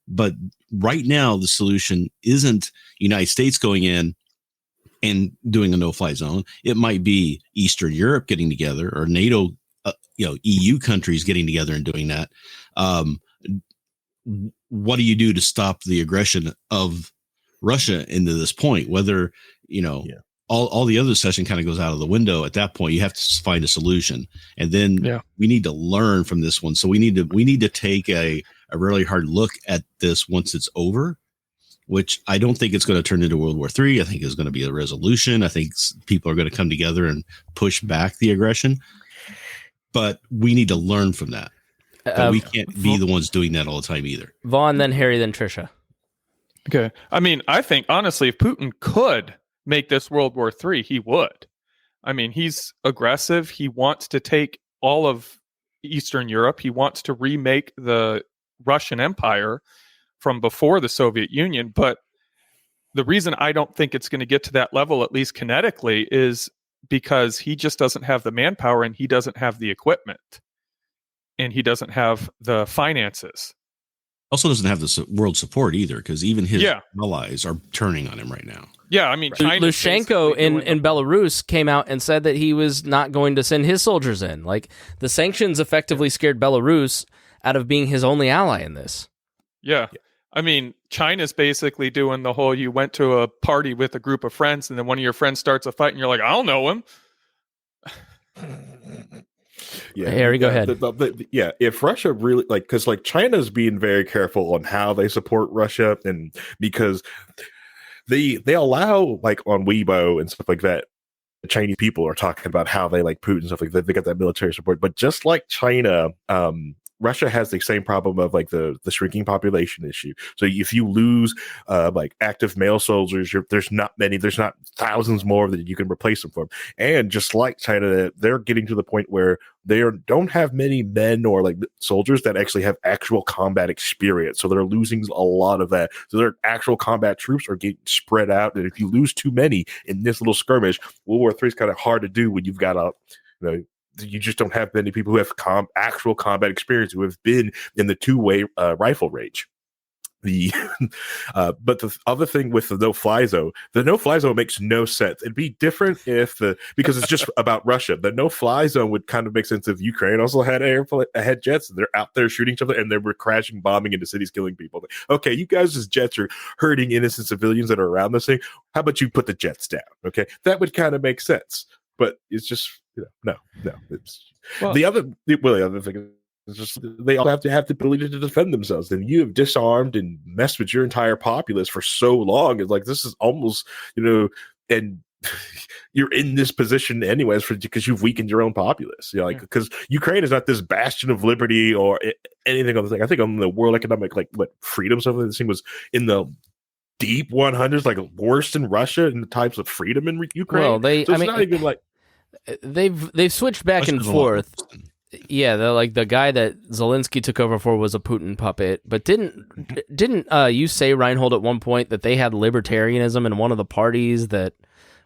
S8: But right now the solution isn't United States going in and doing a no-fly zone. It might be Eastern Europe getting together, or NATO, EU countries getting together and doing that. What do you do to stop the aggression of Russia into this point? Whether, all the other session kind of goes out of the window at that point. You have to find a solution, and then we need to learn from this one. So we need to take a really hard look at this once it's over, which I don't think it's going to turn into World War III. I think it's going to be a resolution. I think people are going to come together and push back the aggression, but we need to learn from that. But we can't be the ones doing that all the time either.
S5: Vaughn, then Harry, then Trisha.
S9: Okay. I mean, I think, honestly, if Putin could make this World War III, he would. I mean, he's aggressive. He wants to take all of Eastern Europe. He wants to remake the Russian Empire from before the Soviet Union. But the reason I don't think it's going to get to that level, at least kinetically, is because he just doesn't have the manpower, and he doesn't have the equipment, and he doesn't have the finances.
S8: Also doesn't have the world support either, because even his allies are turning on him right now.
S9: Yeah, I mean,
S5: Lukashenko in Belarus came out and said that he was not going to send his soldiers in. Like, the sanctions effectively scared Belarus out of being his only ally in this.
S9: Yeah. I mean, China's basically doing the whole, you went to a party with a group of friends, and then one of your friends starts a fight, and you're like, I don't know him.
S5: Harry, go ahead.
S6: Yeah, if Russia really because China's being very careful on how they support Russia, and because they allow on Weibo and stuff like that, Chinese people are talking about how they like Putin and stuff like that. They got that military support, but just like China, Russia has the same problem of the shrinking population issue. So if you lose active male soldiers, there's not thousands more that you can replace them for. And just like China, they're getting to the point where they don't have many men or soldiers that actually have actual combat experience. So they're losing a lot of that. So their actual combat troops are getting spread out. And if you lose too many in this little skirmish, World War III is kind of hard to do when you've got you just don't have many people who have actual combat experience who have been in the two-way rifle range. But the other thing with the no-fly zone makes no sense. It'd be different because it's just about Russia. The no-fly zone would kind of make sense if Ukraine also had had jets, and they're out there shooting each other, and they were crashing, bombing into cities, killing people. Okay, you guys' jets are hurting innocent civilians that are around this thing. How about you put the jets down? Okay, that would kind of make sense. But it's just no. It's the other thing. It's just they all have to have the ability to defend themselves. And you have disarmed and messed with your entire populace for so long. It's this is almost, and you're in this position anyways because you've weakened your own populace. Because Ukraine is not this bastion of liberty or anything other thing. I think on the World Economic freedom stuff, this thing was in the deep 100s, worse than Russia in the types of freedom in Ukraine.
S5: Well,
S6: not even
S5: they've switched back
S8: Russia's
S5: and forth. Yeah, the guy that Zelensky took over for was a Putin puppet, but didn't you say, Reinhold, at one point that they had libertarianism in one of the parties? What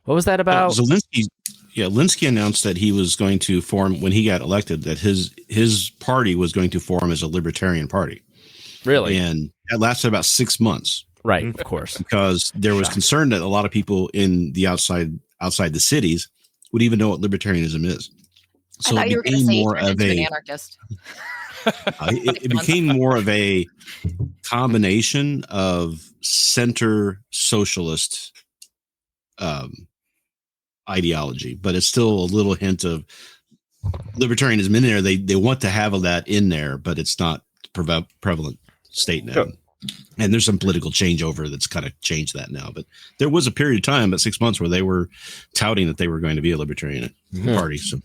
S5: was that about?
S8: Zelensky announced that he was going to form, when he got elected, that his party was going to form as a libertarian party.
S5: Really?
S8: And that lasted about 6 months.
S5: Right, of course.
S8: Because there was concern that a lot of people in the outside the cities would even know what libertarianism is. So
S7: I thought you were going to say he turned into an anarchist.
S8: It became more of a combination of center socialist ideology, but it's still a little hint of libertarianism in there. They want to have that in there, but it's not prevalent state now. Sure. And there's some political changeover that's kind of changed that now. But there was a period of time, about 6 months, where they were touting that they were going to be a libertarian party. So.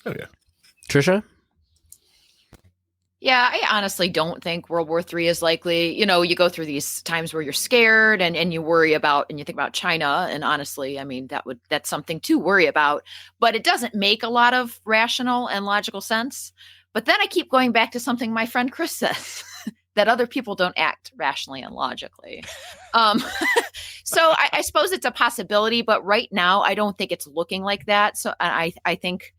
S6: Oh, yeah.
S5: Trisha?
S7: Yeah, I honestly don't think World War III is likely. You go through these times where you're scared and you worry about, and you think about China. And honestly, I mean, that's something to worry about. But it doesn't make a lot of rational and logical sense. But then I keep going back to something my friend Chris says, that other people don't act rationally and logically. So I suppose it's a possibility. But right now, I don't think it's looking like that. So I think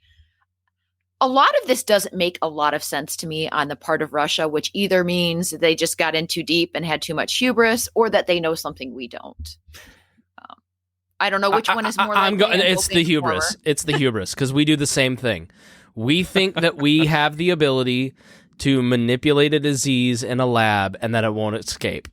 S7: a lot of this doesn't make a lot of sense to me on the part of Russia, which either means they just got in too deep and had too much hubris, or that they know something we don't. I don't know which one is more likely.
S5: It's the hubris. It's the hubris, because we do the same thing. We think that we have the ability to manipulate a disease in a lab and that it won't escape.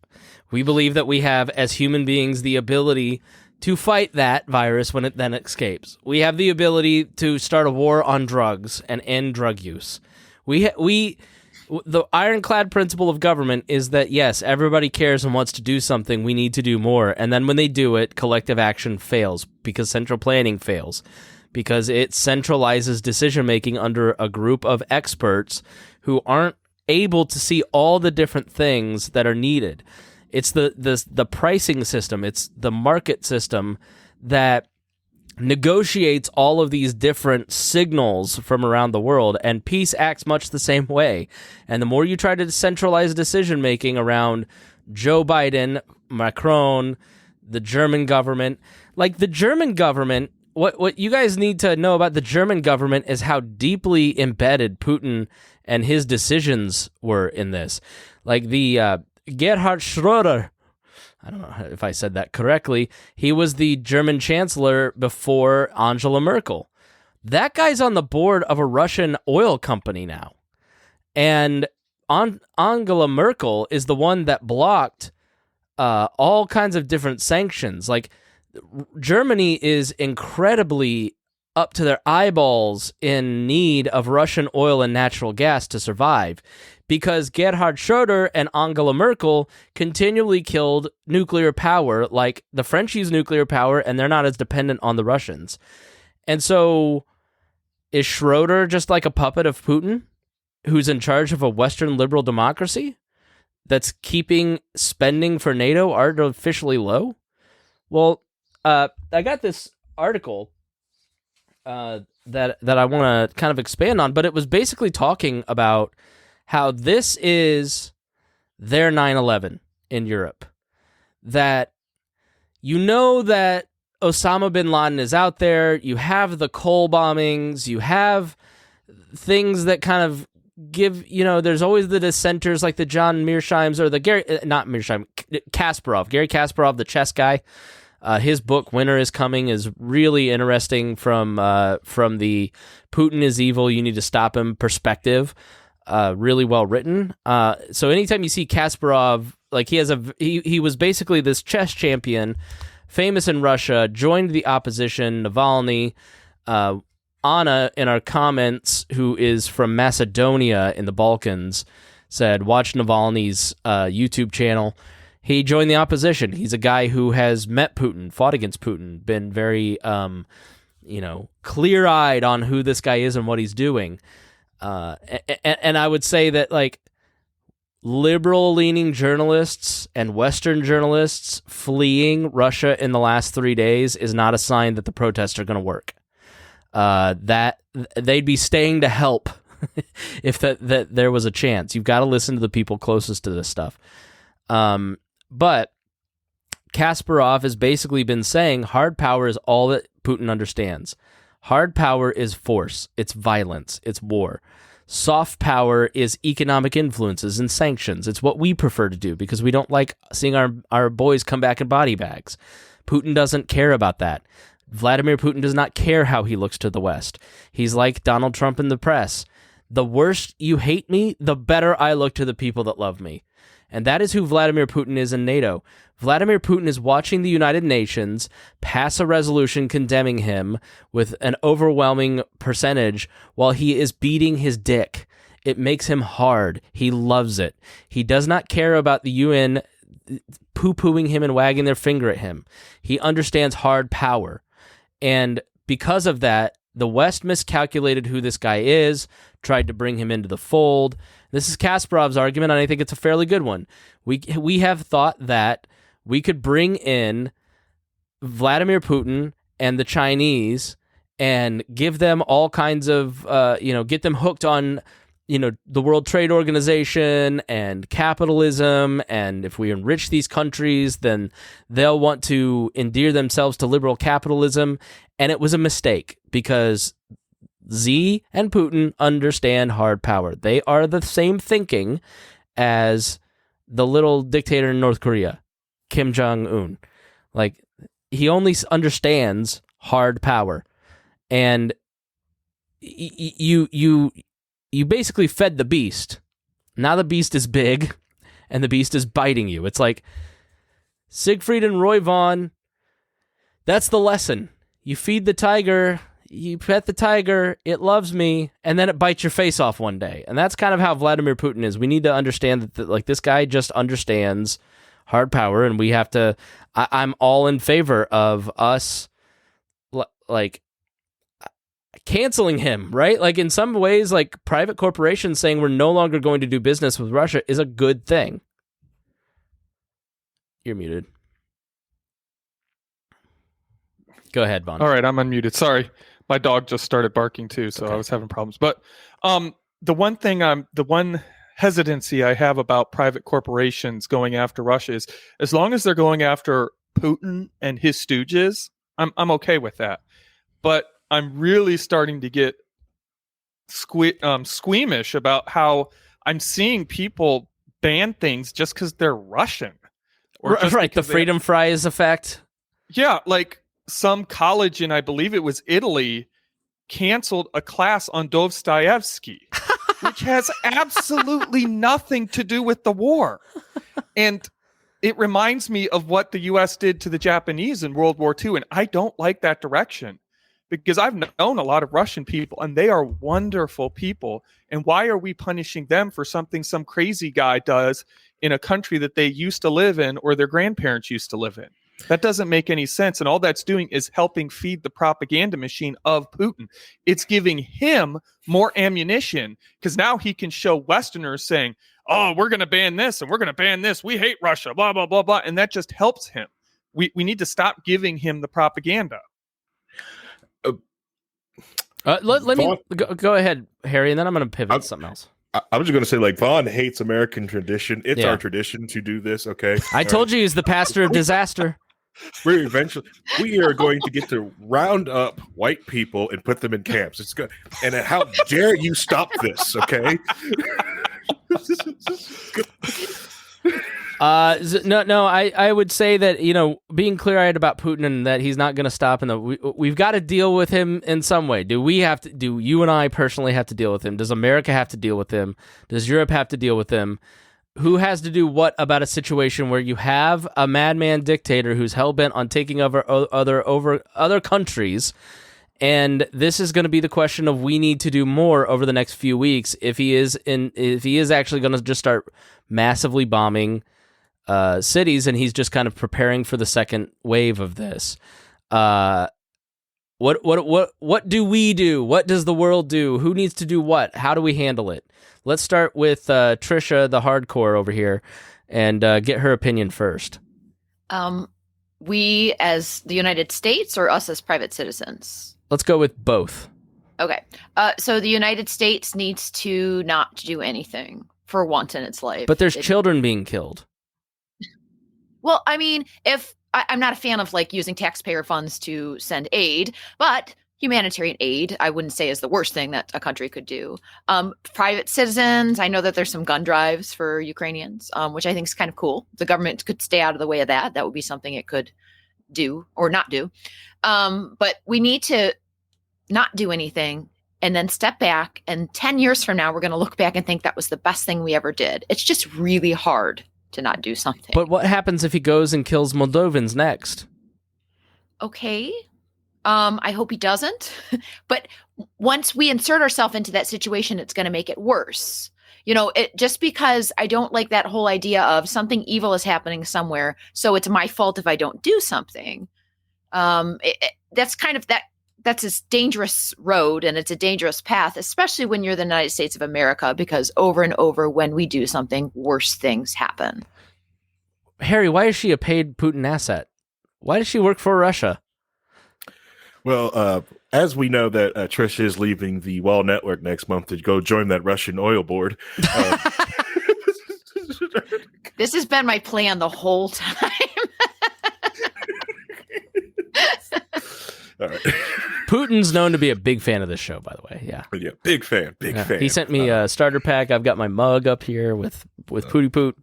S5: We believe that we have, as human beings, the ability to fight that virus when it then escapes. We have the ability to start a war on drugs and end drug use. The ironclad principle of government is that, yes, everybody cares and wants to do something. We need to do more. And then when they do it, collective action fails because central planning fails, because it centralizes decision-making under a group of experts who aren't able to see all the different things that are needed. It's the pricing system. It's the market system that negotiates all of these different signals from around the world, and peace acts much the same way. And the more you try to centralize decision-making around Joe Biden, Macron, the German government, what you guys need to know about the German government is how deeply embedded Putin and his decisions were in this. The Gerhard Schröder, I don't know if I said that correctly, he was the German chancellor before Angela Merkel. That guy's on the board of a Russian oil company now. And Angela Merkel is the one that blocked all kinds of different sanctions. Germany is incredibly up to their eyeballs in need of Russian oil and natural gas to survive, because Gerhard Schroeder and Angela Merkel continually killed nuclear power. Like, the French use nuclear power, and they're not as dependent on the Russians. And so, is Schroeder just like a puppet of Putin, who's in charge of a Western liberal democracy that's keeping spending for NATO artificially low? Well, I got this article that I want to kind of expand on, but it was basically talking about how this is their 9/11 in Europe. That you know that Osama bin Laden is out there, you have the coal bombings, you have things that kind of give, there's always the dissenters like the John Mearsheims or the Gary Kasparov, the chess guy. His book "Winter is Coming" is really interesting from the Putin is evil, you need to stop him perspective. Really well written. So anytime you see Kasparov, like he was basically this chess champion, famous in Russia, joined the opposition, Navalny. Anna, in our comments, who is from Macedonia in the Balkans, said, watch Navalny's YouTube channel. He joined the opposition. He's a guy who has met Putin, fought against Putin, been very, clear-eyed on who this guy is and what he's doing. And I would say that, like, liberal-leaning journalists and Western journalists fleeing Russia in the last 3 days is not a sign that the protests are going to work. That they'd be staying to help if that there was a chance. You've got to listen to the people closest to this stuff. But Kasparov has basically been saying hard power is all that Putin understands. Hard power is force, it's violence, it's war. Soft power is economic influences and sanctions. It's what we prefer to do because we don't like seeing our boys come back in body bags. Putin doesn't care about that. Vladimir Putin does not care how he looks to the West. He's like Donald Trump in the press. The worse you hate me, the better I look to the people that love me. And that is who Vladimir Putin is in NATO. Vladimir Putin is watching the United Nations pass a resolution condemning him with an overwhelming percentage while he is beating his dick. It makes him hard. He loves it. He does not care about the UN poo-pooing him and wagging their finger at him. He understands hard power. And because of that, the West miscalculated who this guy is, tried to bring him into the fold. This is Kasparov's argument, and I think it's a fairly good one. We have thought that we could bring in Vladimir Putin and the Chinese and give them all kinds of, get them hooked on, the World Trade Organization and capitalism. And if we enrich these countries, then they'll want to endear themselves to liberal capitalism. And it was a mistake because Xi and Putin understand hard power. They are the same thinking as the little dictator in North Korea, Kim Jong-un. Like, he only understands hard power. And you basically fed the beast. Now the beast is big, and the beast is biting you. It's like Siegfried and Roy Vaughn. That's the lesson. You feed the tiger, you pet the tiger, it loves me, and then it bites your face off one day. And that's kind of how Vladimir Putin is. We need to understand that this guy just understands hard power, and we have to. I'm all in favor of us, canceling him, right? Like, in some ways, like, private corporations saying we're no longer going to do business with Russia is a good thing. You're muted. Go ahead, Vaughn.
S9: All right, I'm unmuted. Sorry. My dog just started barking too, so
S5: okay.
S9: I was having problems. But the one hesitancy I have about private corporations going after Russia is, as long as they're going after Putin and his stooges, I'm okay with that. But I'm really starting to get squeamish about how I'm seeing people ban things just because they're Russian.
S5: Right, the freedom fries effect.
S9: Yeah, like some college in, I believe it was Italy, canceled a class on Dostoevsky, which has absolutely nothing to do with the war. And it reminds me of what the U.S. did to the Japanese in World War II, and I don't like that direction. because I've known a lot of Russian people and they are wonderful people. And why are we punishing them for something some crazy guy does in a country that they used to live in or their grandparents used to live in? That doesn't make any sense. And all that's doing is helping feed the propaganda machine of Putin. It's giving him more ammunition because now he can show Westerners saying, oh, we're going to ban this and we're going to ban this. We hate Russia, blah, blah, blah, blah. And that just helps him. We need to stop giving him the propaganda.
S5: Let me go ahead, Harry, and then I'm going to pivot to something else.
S6: I was just going to say, like, Vaughn hates American tradition. It's our tradition to do this, okay?
S5: I told you he's the pastor of disaster.
S6: We are going to get to round up white people and put them in camps. It's good. And how dare you stop this, okay?
S5: I would say that, being clear-eyed about Putin and that he's not going to stop, and we've got to deal with him in some way. Do you and I personally have to deal with him? Does America have to deal with him? Does Europe have to deal with him? Who has to do what about a situation where you have a madman dictator who's hell-bent on taking over other countries? And this is going to be the question of we need to do more over the next few weeks if he is actually going to just start massively bombing cities, and he's just kind of preparing for the second wave of this. What do we do? What does the world do? Who needs to do what? How do we handle it? Let's start with Trisha, the hardcore over here, and get her opinion first.
S7: We as the United States or us as private citizens?
S5: Let's go with both.
S7: Okay. So the United States needs to not do anything for once in its life.
S5: But there's children being killed.
S7: Well, I mean, I'm not a fan of like using taxpayer funds to send aid, but humanitarian aid, I wouldn't say is the worst thing that a country could do. Private citizens, I know that there's some gun drives for Ukrainians, which I think is kind of cool. The government could stay out of the way of that. That would be something it could do or not do. But we need to not do anything and then step back. And 10 years from now, we're going to look back and think that was the best thing we ever did. It's just really hard to not do something.
S5: But what happens if he goes and kills Moldovans next?
S7: Okay. I hope he doesn't. But once we insert ourselves into that situation, it's going to make it worse. Just because I don't like that whole idea of something evil is happening somewhere, so it's my fault if I don't do something. That's kind of that's a dangerous road, and it's a dangerous path, especially when you're the United States of America, because over and over when we do something, worse things happen.
S5: Harry, why is she a paid Putin asset? Why does she work for Russia?
S6: Well, as we know that Trisha is leaving the Wall Network next month to go join that Russian oil board.
S7: This has been my plan the whole time.
S6: All right.
S5: Putin's known to be a big fan of this show, by the way. Yeah,
S6: big fan.
S5: He sent me a starter pack. I've got my mug up here with Pooty Poot.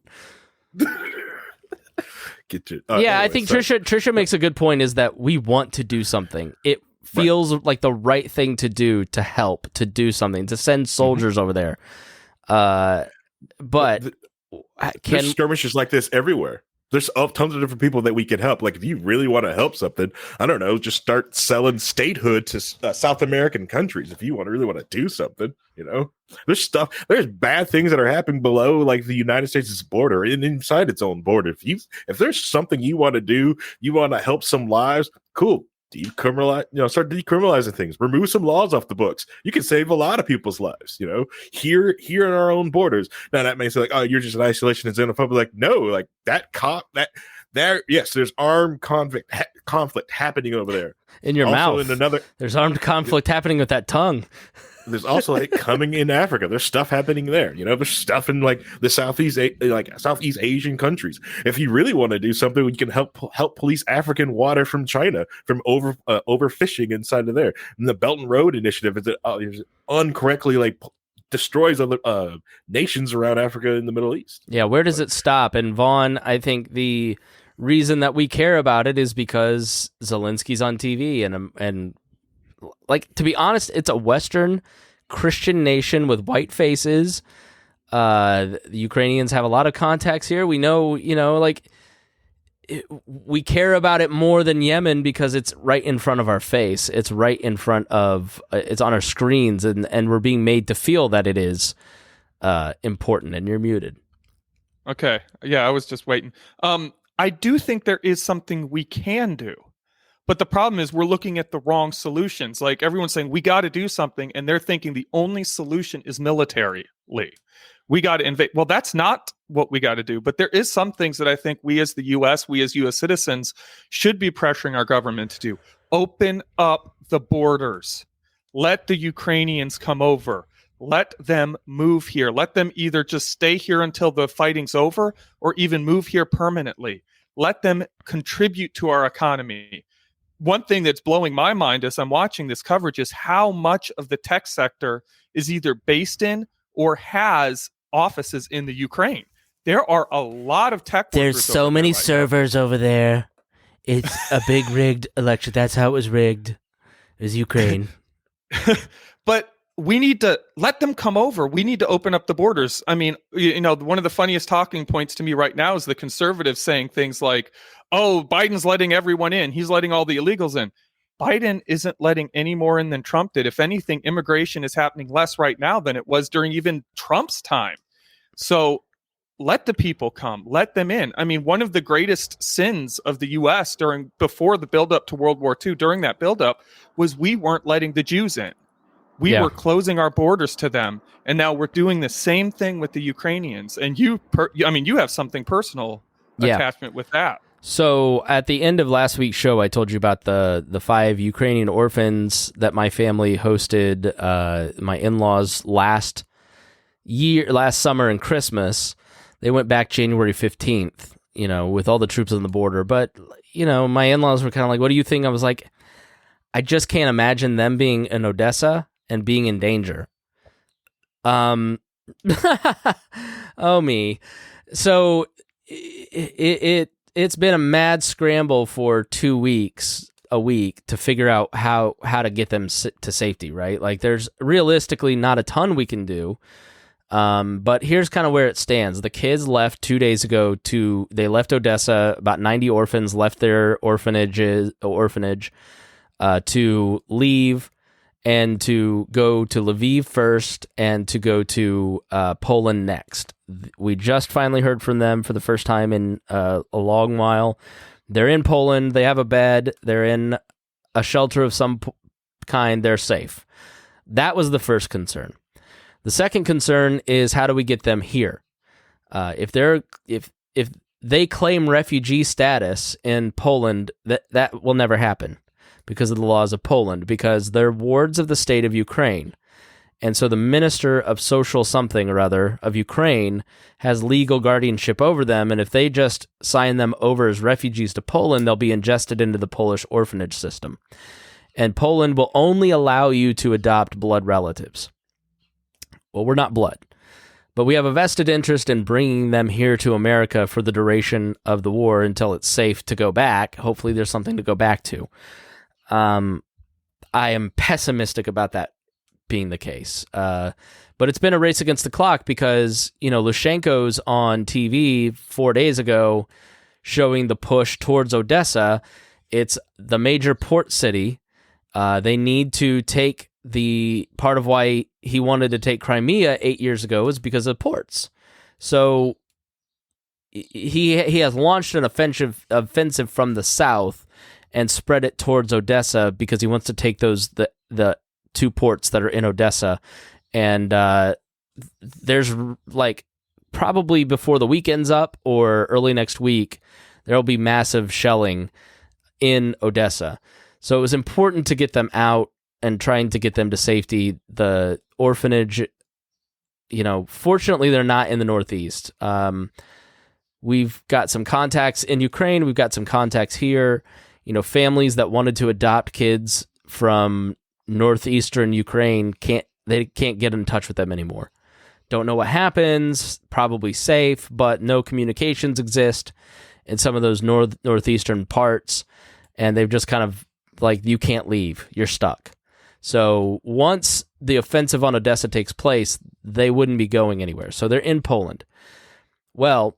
S5: I think Trisha makes a good point, is that we want to do something. It feels like the right thing to do, to help, to do something, to send soldiers over there. But
S6: there's skirmishes like this everywhere. There's tons of different people that we can help. Like, if you really want to help something, I don't know, just start selling statehood to South American countries. If you really want to do something, there's bad things that are happening below, like the United States' border and inside its own border. If there's something you want to do, you want to help some lives, cool. Start decriminalizing things, remove some laws off the books. You can save a lot of people's lives, here in our own borders. Now that may say like, oh, you're just an isolationist and xenophobe. Like, no, like there's armed conflict happening over there.
S5: In your mouth. There's armed conflict happening with that tongue.
S6: There's also like coming in Africa. There's stuff happening there. There's stuff in like the Southeast Asian countries. If you really want to do something, you can help police African water from China from overfishing inside of there. And the Belt and Road Initiative is incorrectly destroys other nations around Africa in the Middle East.
S5: Yeah, where does it stop? And Vaughn, I think the reason that we care about it is because Zelensky's on TV and like, to be honest, it's a Western Christian nation with white faces. The Ukrainians have a lot of contacts here. We know, we care about it more than Yemen because it's right in front of our face. It's right in front of, it's on our screens, and we're being made to feel that it is important. And you're muted.
S9: Okay. Yeah, I was just waiting. I do think there is something we can do. But the problem is we're looking at the wrong solutions. Like everyone's saying, we got to do something. And they're thinking the only solution is militarily. We got to invade. Well, that's not what we got to do. But there is some things that I think we as the U.S., we as U.S. citizens should be pressuring our government to do. Open up the borders. Let the Ukrainians come over. Let them move here. Let them either just stay here until the fighting's over or even move here permanently. Let them contribute to our economy. One thing that's blowing my mind as I'm watching this coverage is how much of the tech sector is either based in or has offices in the Ukraine. There are a lot of tech workers.
S5: There's so many servers over there. It's a big rigged election. That's how it was rigged. It was Ukraine.
S9: But we need to let them come over. We need to open up the borders. I mean, one of the funniest talking points to me right now is the conservatives saying things like, oh, Biden's letting everyone in. He's letting all the illegals in. Biden isn't letting any more in than Trump did. If anything, immigration is happening less right now than it was during even Trump's time. So let the people come. Let them in. I mean, one of the greatest sins of the U.S. before the buildup to World War II, during that buildup, was we weren't letting the Jews in. We were closing our borders to them, and now we're doing the same thing with the Ukrainians. And you have something personal attachment with that.
S5: So at the end of last week's show, I told you about the 5 Ukrainian orphans that my family hosted, my in-laws last summer and Christmas. They went back January 15th, with all the troops on the border. But, my in-laws were kind of like, what do you think? I was like, I just can't imagine them being in Odessa and being in danger. Oh me. So it's been a mad scramble for 2 weeks, a week, to figure out how to get them to safety, right? Like there's realistically not a ton we can do. But here's kind of where it stands. The kids left 2 days ago they left Odessa. About 90 orphans left their orphanage to leave and to go to Lviv first and to go to Poland next. We just finally heard from them for the first time in a long while. They're in Poland. They have a bed. They're in a shelter of some kind. They're safe. That was the first concern. The second concern is how do we get them here? If they claim refugee status in Poland, that will never happen because of the laws of Poland, because they're wards of the state of Ukraine. And so the minister of social something or other of Ukraine has legal guardianship over them, and if they just sign them over as refugees to Poland, they'll be ingested into the Polish orphanage system. And Poland will only allow you to adopt blood relatives. Well, we're not blood, but we have a vested interest in bringing them here to America for the duration of the war until it's safe to go back. Hopefully there's something to go back to. I am pessimistic about that being the case. But it's been a race against the clock because, Lushenko's on TV 4 days ago showing the push towards Odessa. It's the major port city. They need to take the part of why he wanted to take Crimea 8 years ago is because of ports. So he has launched an offensive from the south and spread it towards Odessa because he wants to take the 2 ports that are in Odessa. And there's probably before the weekend's up or early next week, there'll be massive shelling in Odessa. So it was important to get them out and trying to get them to safety. The orphanage, fortunately they're not in the Northeast. We've got some contacts in Ukraine. We've got some contacts here. Families that wanted to adopt kids from northeastern Ukraine can't get in touch with them anymore. Don't know what happens. Probably safe, but no communications exist in some of those northeastern parts, and they've just kind of you can't leave. You're stuck. So once the offensive on Odessa takes place, they wouldn't be going anywhere. So they're in Poland. Well,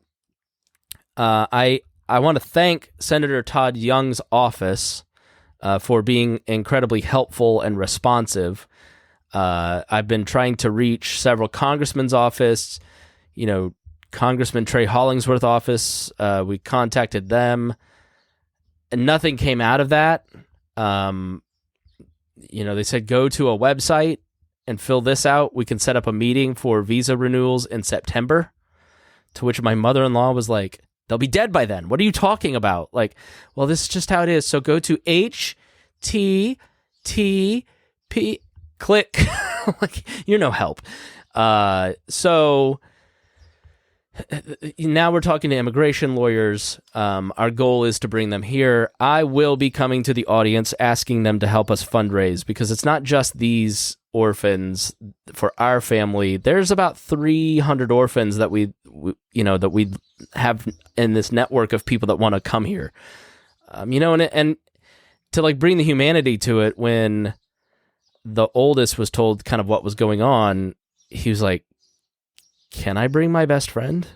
S5: I I want to thank Senator Todd Young's office for being incredibly helpful and responsive. I've been trying to reach several congressmen's office, Congressman Trey Hollingsworth's office. We contacted them, and nothing came out of that. They said go to a website and fill this out. We can set up a meeting for visa renewals in September. To which my mother-in-law was like, they'll be dead by then. What are you talking about? Like, well, this is just how it is. So go to HTTP, click. Like, you're no help. So now we're talking to immigration lawyers. Our goal is to bring them here. I will be coming to the audience asking them to help us fundraise, because it's not just these orphans for our family. There's about 300 orphans that we have in this network of people that want to come here. And to like bring the humanity to it, when the oldest was told kind of what was going on, he was like, can I bring my best friend?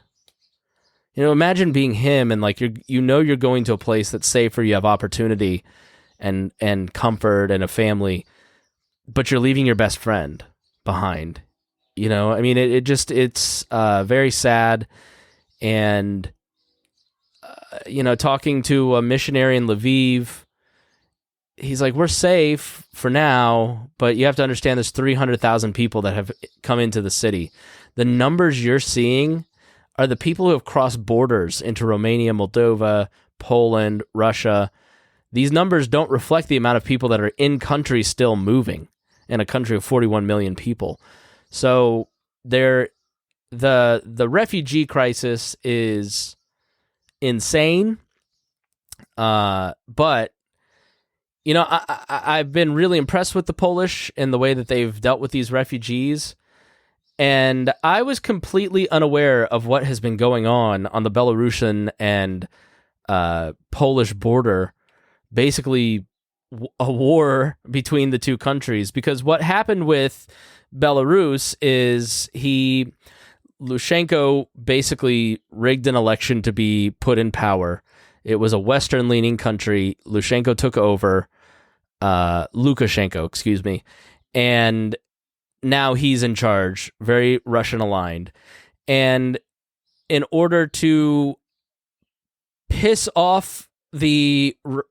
S5: Imagine being him, and like you're going to a place that's safe, where you have opportunity and comfort and a family, but you're leaving your best friend behind. It's very sad. And talking to a missionary in Lviv, he's like, we're safe for now, but you have to understand there's 300,000 people that have come into the city. The numbers you're seeing are the people who have crossed borders into Romania, Moldova, Poland, Russia. These numbers don't reflect the amount of people that are in country still moving in a country of 41 million people. So the refugee crisis is insane. But I've been really impressed with the Polish and the way that they've dealt with these refugees. And I was completely unaware of what has been going on the Belarusian and Polish border, basically a war between the two countries. Because what happened with Belarus is Lushenko basically rigged an election to be put in power. It was a Western-leaning country. Lukashenko took over, and now he's in charge, very Russian-aligned. And in order to piss off all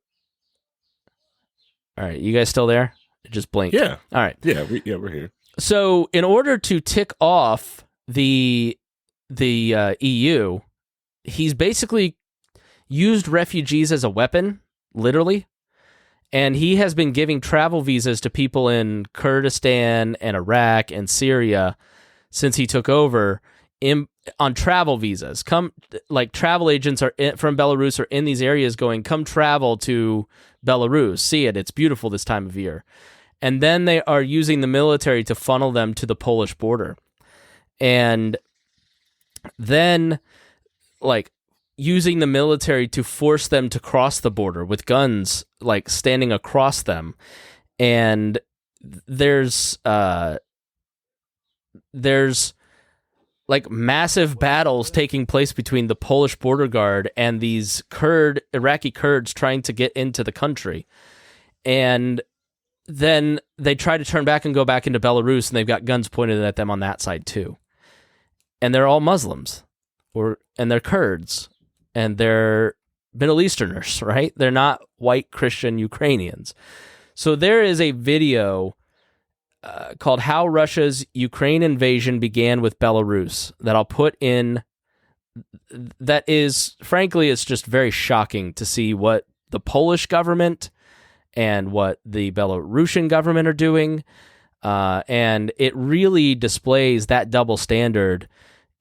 S5: right, you guys still there? Just blink.
S6: Yeah.
S5: All right.
S6: Yeah, we're here.
S5: So in order to tick off the EU, he's basically used refugees as a weapon, literally. And he has been giving travel visas to people in Kurdistan and Iraq and Syria since he took over on travel visas. Travel agents from Belarus are in these areas going, come travel to Belarus. See it. It's beautiful this time of year. And then they are using the military to funnel them to the Polish border. And then, using the military to force them to cross the border with guns, standing across them. And there's massive battles taking place between the Polish border guard and these Iraqi Kurds trying to get into the country. And then they try to turn back and go back into Belarus, and they've got guns pointed at them on that side too. And they're all Muslims, and they're Kurds, and they're Middle Easterners, right? They're not white Christian Ukrainians. So there is a video called How Russia's Ukraine Invasion Began with Belarus that I'll put in. That is, frankly, it's just very shocking to see what the Polish government and what the Belarusian government are doing. And it really displays that double standard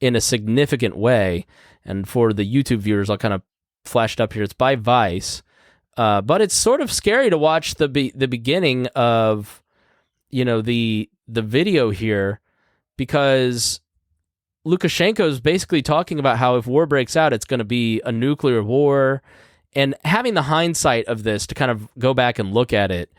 S5: in a significant way. And for the YouTube viewers, I'll kind of flash it up here. It's by Vice. But it's sort of scary to watch the beginning of, the video here, because Lukashenko is basically talking about how if war breaks out, it's going to be a nuclear war. And having the hindsight of this to kind of go back and look at it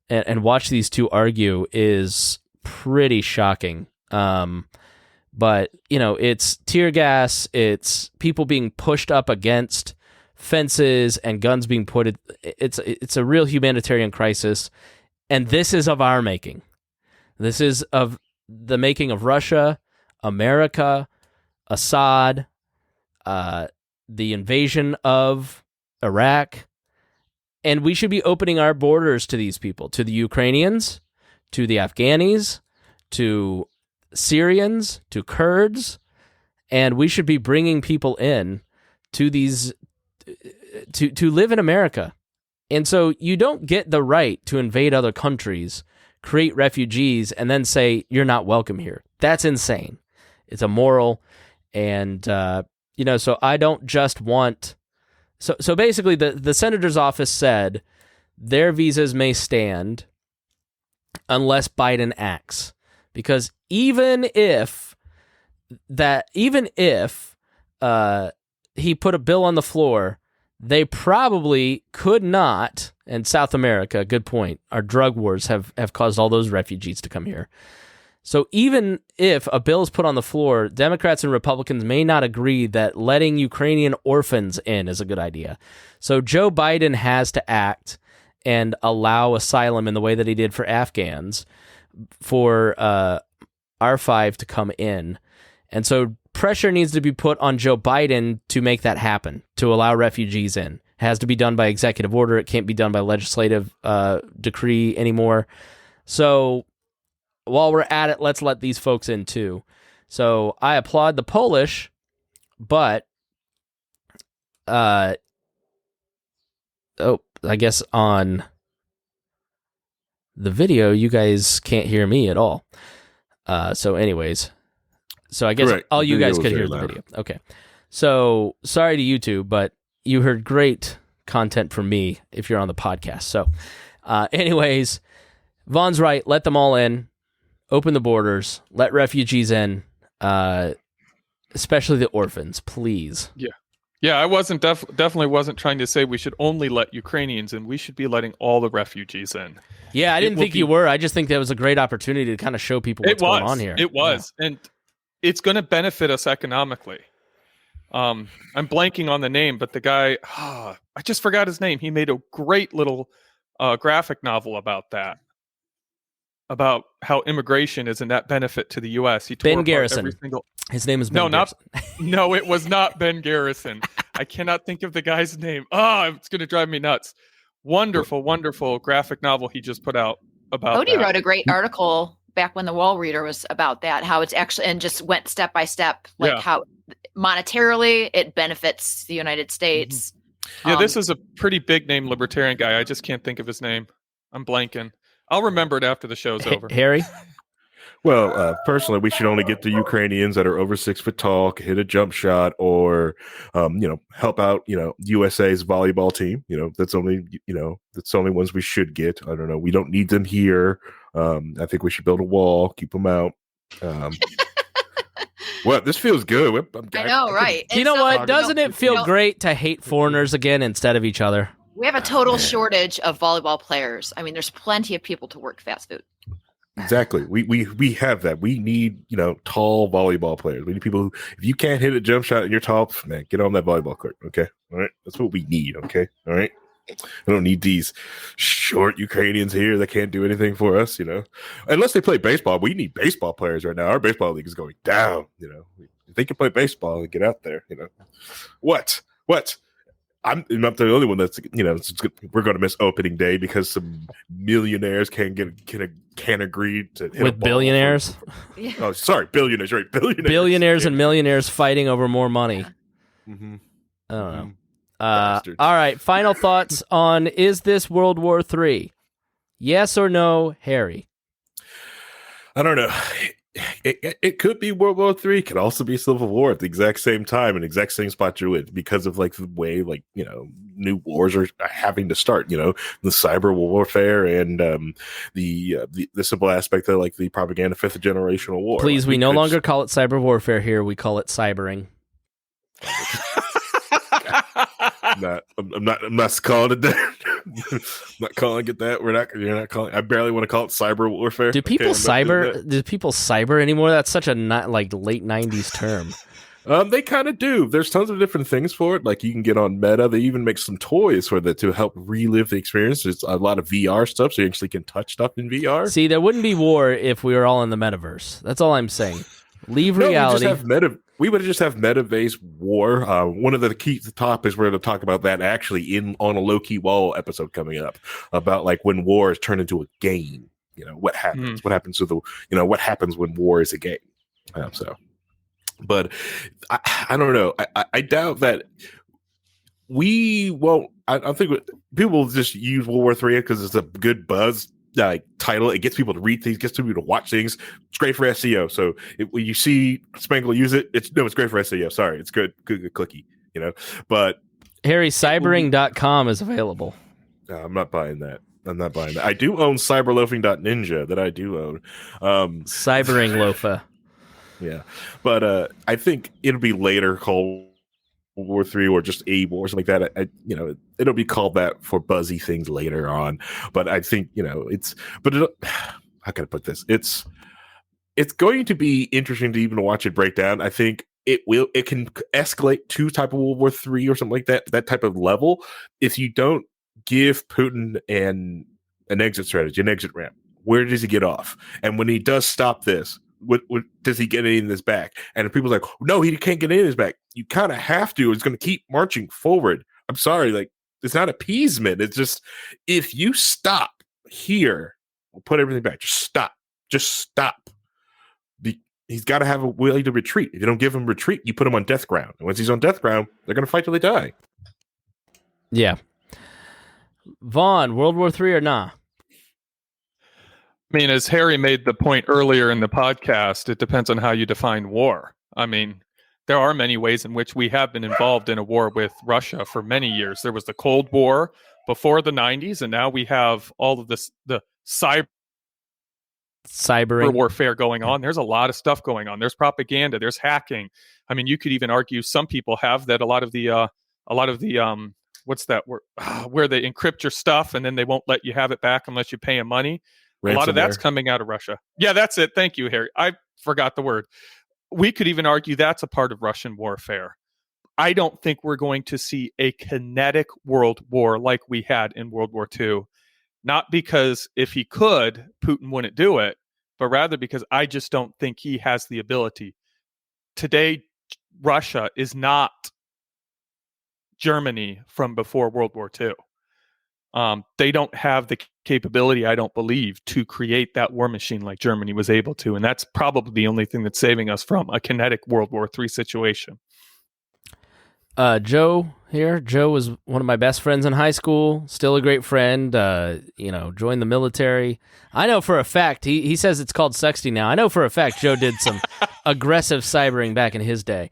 S5: and watch these two argue is pretty shocking. But, it's tear gas, it's people being pushed up against fences and guns being pointed. It's a real humanitarian crisis, and this is of our making. This is of the making of Russia, America, Assad, the invasion of Iraq, and we should be opening our borders to these people, to the Ukrainians, to the Afghanis, to Syrians, to Kurds, and we should be bringing people in to these to live in America. And so you don't get the right to invade other countries, create refugees, and then say you're not welcome here. That's insane. It's immoral, and so I don't just want. So basically, the senator's office said their visas may stand unless Biden acts, because even if he put a bill on the floor, they probably could not. And South America, good point. Our drug wars have caused all those refugees to come here. So even if a bill is put on the floor, Democrats and Republicans may not agree that letting Ukrainian orphans in is a good idea. So Joe Biden has to act and allow asylum in the way that he did for Afghans for R5 to come in. And so pressure needs to be put on Joe Biden to make that happen, to allow refugees in. It has to be done by executive order. It can't be done by legislative decree anymore. So while we're at it, let's let these folks in too. So I applaud the Polish, but I guess on the video you guys can't hear me at all. So anyways, so I guess
S6: Correct.
S5: all you
S6: Video
S5: guys
S6: was
S5: could
S6: very
S5: hear the
S6: loud.
S5: video. Okay. So sorry to you two, but you heard great content from me if you're on the podcast. So anyways, Vaughn's right. Let them all in. Open the borders. Let refugees in, especially the orphans, please.
S9: Yeah, I wasn't definitely wasn't trying to say we should only let Ukrainians in. We should be letting all the refugees in.
S5: Yeah, I didn't think you were. I just think that was a great opportunity to kind of show people what's going on here.
S9: It was. Yeah. And it's going to benefit us economically. I'm blanking on the name, but the guy, I just forgot his name. He made a great little graphic novel about that, about how immigration is a net benefit to the U.S. He
S5: Ben Garrison. His name is Ben Garrison.
S9: No, it was not Ben Garrison. I cannot think of the guy's name. It's going to drive me nuts. Wonderful, wonderful graphic novel he just put out about
S7: Odie
S9: that.
S7: wrote a great article back when the Wall Reader was about that, how it's actually, and just went step by step, like how monetarily it benefits the United States.
S9: Mm-hmm. Yeah, this is a pretty big name libertarian guy. I just can't think of his name. I'm blanking. I'll remember it after the show's over.
S5: Harry?
S6: Well, personally, we should only get the Ukrainians that are over 6 foot tall, can hit a jump shot, or help out USA's volleyball team. That's only ones we should get. I don't know. We don't need them here. I think we should build a wall, keep them out. Well, this feels good.
S7: I know, right?
S5: You know what? Doesn't it feel great to hate foreigners again instead of each other?
S7: We have a total shortage of volleyball players. I mean, there's plenty of people to work fast food.
S6: Exactly. We have that. We need, tall volleyball players. We need people who, if you can't hit a jump shot and you're tall, man, get on that volleyball court. Okay. All right. That's what we need. Okay. All right. I don't need these short Ukrainians here that can't do anything for us, unless they play baseball. We need baseball players right now. Our baseball league is going down. If they can play baseball and get out there, what? I'm not the only one that's we're going to miss opening day because some millionaires can't agree to hit
S5: with billionaires.
S6: Oh, sorry, billionaires, right?
S5: Billionaires and millionaires fighting over more money.
S6: Mm-hmm.
S5: I don't know. All right, final thoughts on, is this World War III? Yes or no, Harry?
S6: I don't know. It could be World War III. It could also be Civil War at the exact same time and exact same spot you're with, because of the way new wars are having to start. The cyber warfare and the simple aspect of the propaganda fifth generational war.
S5: Please, we no longer call it cyber warfare here. We call it cybering.
S6: I'm not calling it that. I'm not calling it that. You're not calling. I barely want to call it cyber warfare.
S5: Do people cyber? Do people cyber anymore? That's such a late '90s term.
S6: They kind of do. There's tons of different things for it. Like you can get on Meta. They even make some toys for that to help relive the experience. There's a lot of VR stuff, so you actually can touch stuff in VR.
S5: See, there wouldn't be war if we were all in the metaverse. That's all I'm saying. Leave reality.
S6: We would just have meta-based war. One of the key topics we're going to talk about that actually on a low-key wall episode coming up about like when war is turned into a game. What happens? What happens to what happens when war is a game? But I don't know. I doubt that we won't. I think people will just use World War III because it's a good buzz title. It gets people to read things, gets people to watch things. It's great for SEO. So when you see Spangle use it, it's great for SEO. Sorry, it's good clicky. But
S5: HarryCybering.com is available.
S6: I'm not buying that. I do own cyberloafing.ninja that I do own.
S5: Cybering Lofa.
S6: Yeah, but I think it'll be later called World War III or just a war or something like that. It'll be called that for buzzy things later on. But I think how can I put this? It's going to be interesting to even watch it break down. I think it can escalate to type of World War III or something like that type of level if you don't give Putin an exit strategy, an exit ramp. Where does he get off? And when he does stop this, what does he get any of this back? And if people's like, no, he can't get any of this back. You kind of have to. It's going to keep marching forward. I'm sorry, like it's not appeasement. It's just if you stop here, we'll put everything back. Just stop. He's got to have a way to retreat. If you don't give him retreat, you put him on death ground. And once he's on death ground, they're going to fight till they die.
S5: Yeah. Vaughn, World War III or nah?
S9: I mean, as Harry made the point earlier in the podcast, it depends on how you define war. I mean, there are many ways in which we have been involved in a war with Russia for many years. There was the Cold War before the 90s, and now we have all of this, the cyber warfare going on. There's a lot of stuff going on. There's propaganda. There's hacking. I mean, you could even argue some people have that a lot of the what's that word? Where they encrypt your stuff and then they won't let you have it back unless you pay them money. A lot of that's coming out of Russia. Yeah, that's it. Thank you, Harry. I forgot the word. We could even argue that's a part of Russian warfare. I don't think we're going to see a kinetic world war like we had in World War II. Not because if he could, Putin wouldn't do it, but rather because I just don't think he has the ability. Today, Russia is not Germany from before World War II. They don't have the capability, I don't believe, to create that war machine like Germany was able to. And that's probably the only thing that's saving us from a kinetic World War III situation.
S5: Joe here. Joe was one of my best friends in high school. Still a great friend. Joined the military. I know for a fact, he says it's called sexting now. I know for a fact Joe did some aggressive cybering back in his day.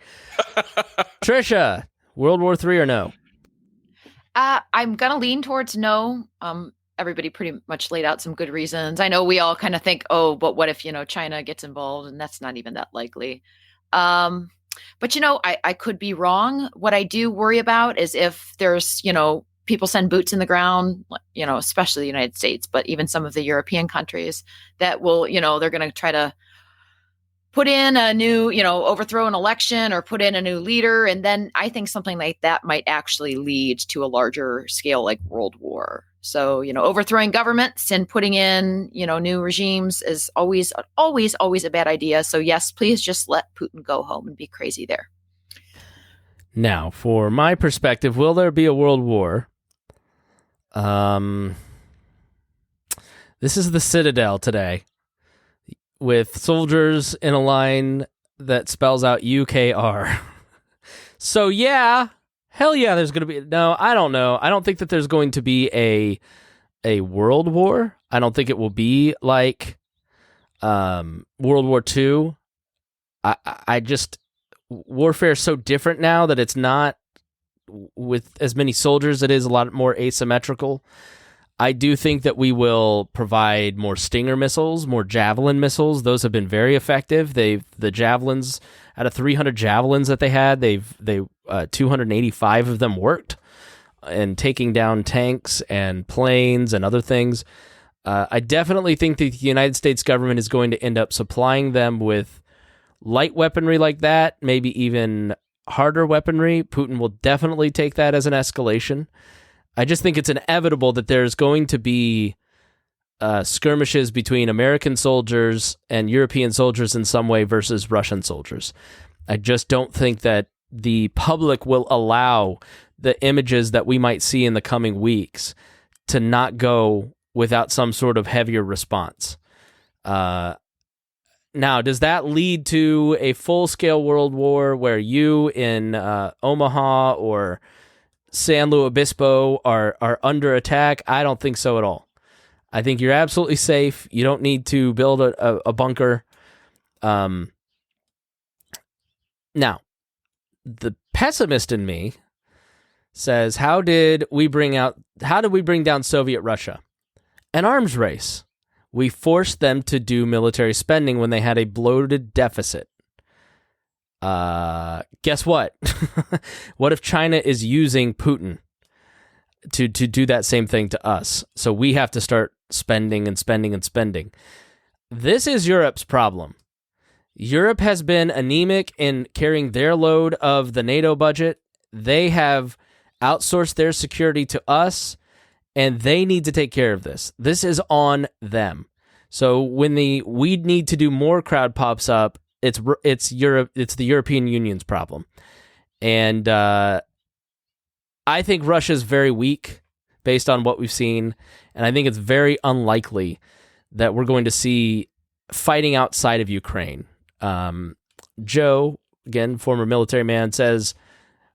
S5: Trisha, World War III or no?
S7: I'm going to lean towards no. Everybody pretty much laid out some good reasons. I know we all kind of think, oh, but what if, China gets involved? And that's not even that likely. But, I could be wrong. What I do worry about is if there's, people send boots in the ground, especially the United States, but even some of the European countries that will, they're going to try to put in a new, overthrow an election or put in a new leader. And then I think something like that might actually lead to a larger scale like World War. So, overthrowing governments and putting in, new regimes is always a bad idea. So yes, please just let Putin go home and be crazy there.
S5: Now, for my perspective, will there be a world war? This is the Citadel today with soldiers in a line that spells out UKR. So yeah, hell yeah, there's going to be... No, I don't know. I don't think that there's going to be a world war. I don't think it will be like World War II. I just... Warfare is so different now that it's not with as many soldiers. It is a lot more asymmetrical. I do think that we will provide more Stinger missiles, more Javelin missiles. Those have been very effective. The Javelins, out of 300 Javelins that they had, 285 of them worked, and taking down tanks and planes and other things. I definitely think that the United States government is going to end up supplying them with light weaponry like that, maybe even harder weaponry, Putin will definitely take that as an escalation. I just think it's inevitable that there's going to be skirmishes between American soldiers and European soldiers in some way versus Russian soldiers. I just don't think that the public will allow the images that we might see in the coming weeks to not go without some sort of heavier response. Now, does that lead to a full-scale world war where you in Omaha or San Luis Obispo are under attack? I don't think so at all. I think you're absolutely safe. You don't need to build a bunker. Now, the pessimist in me says, how did we bring down Soviet Russia? An arms race. We forced them to do military spending when they had a bloated deficit. Guess what? What if China is using Putin to do that same thing to us? So we have to start spending and spending and spending. This is Europe's problem. Europe has been anemic in carrying their load of the NATO budget. They have outsourced their security to us, and they need to take care of this. This is on them. So when we need to do more crowd pops up, it's Europe. It's the European Union's problem, and I think Russia's very weak based on what we've seen, and I think it's very unlikely that we're going to see fighting outside of Ukraine. Joe, again, former military man, says,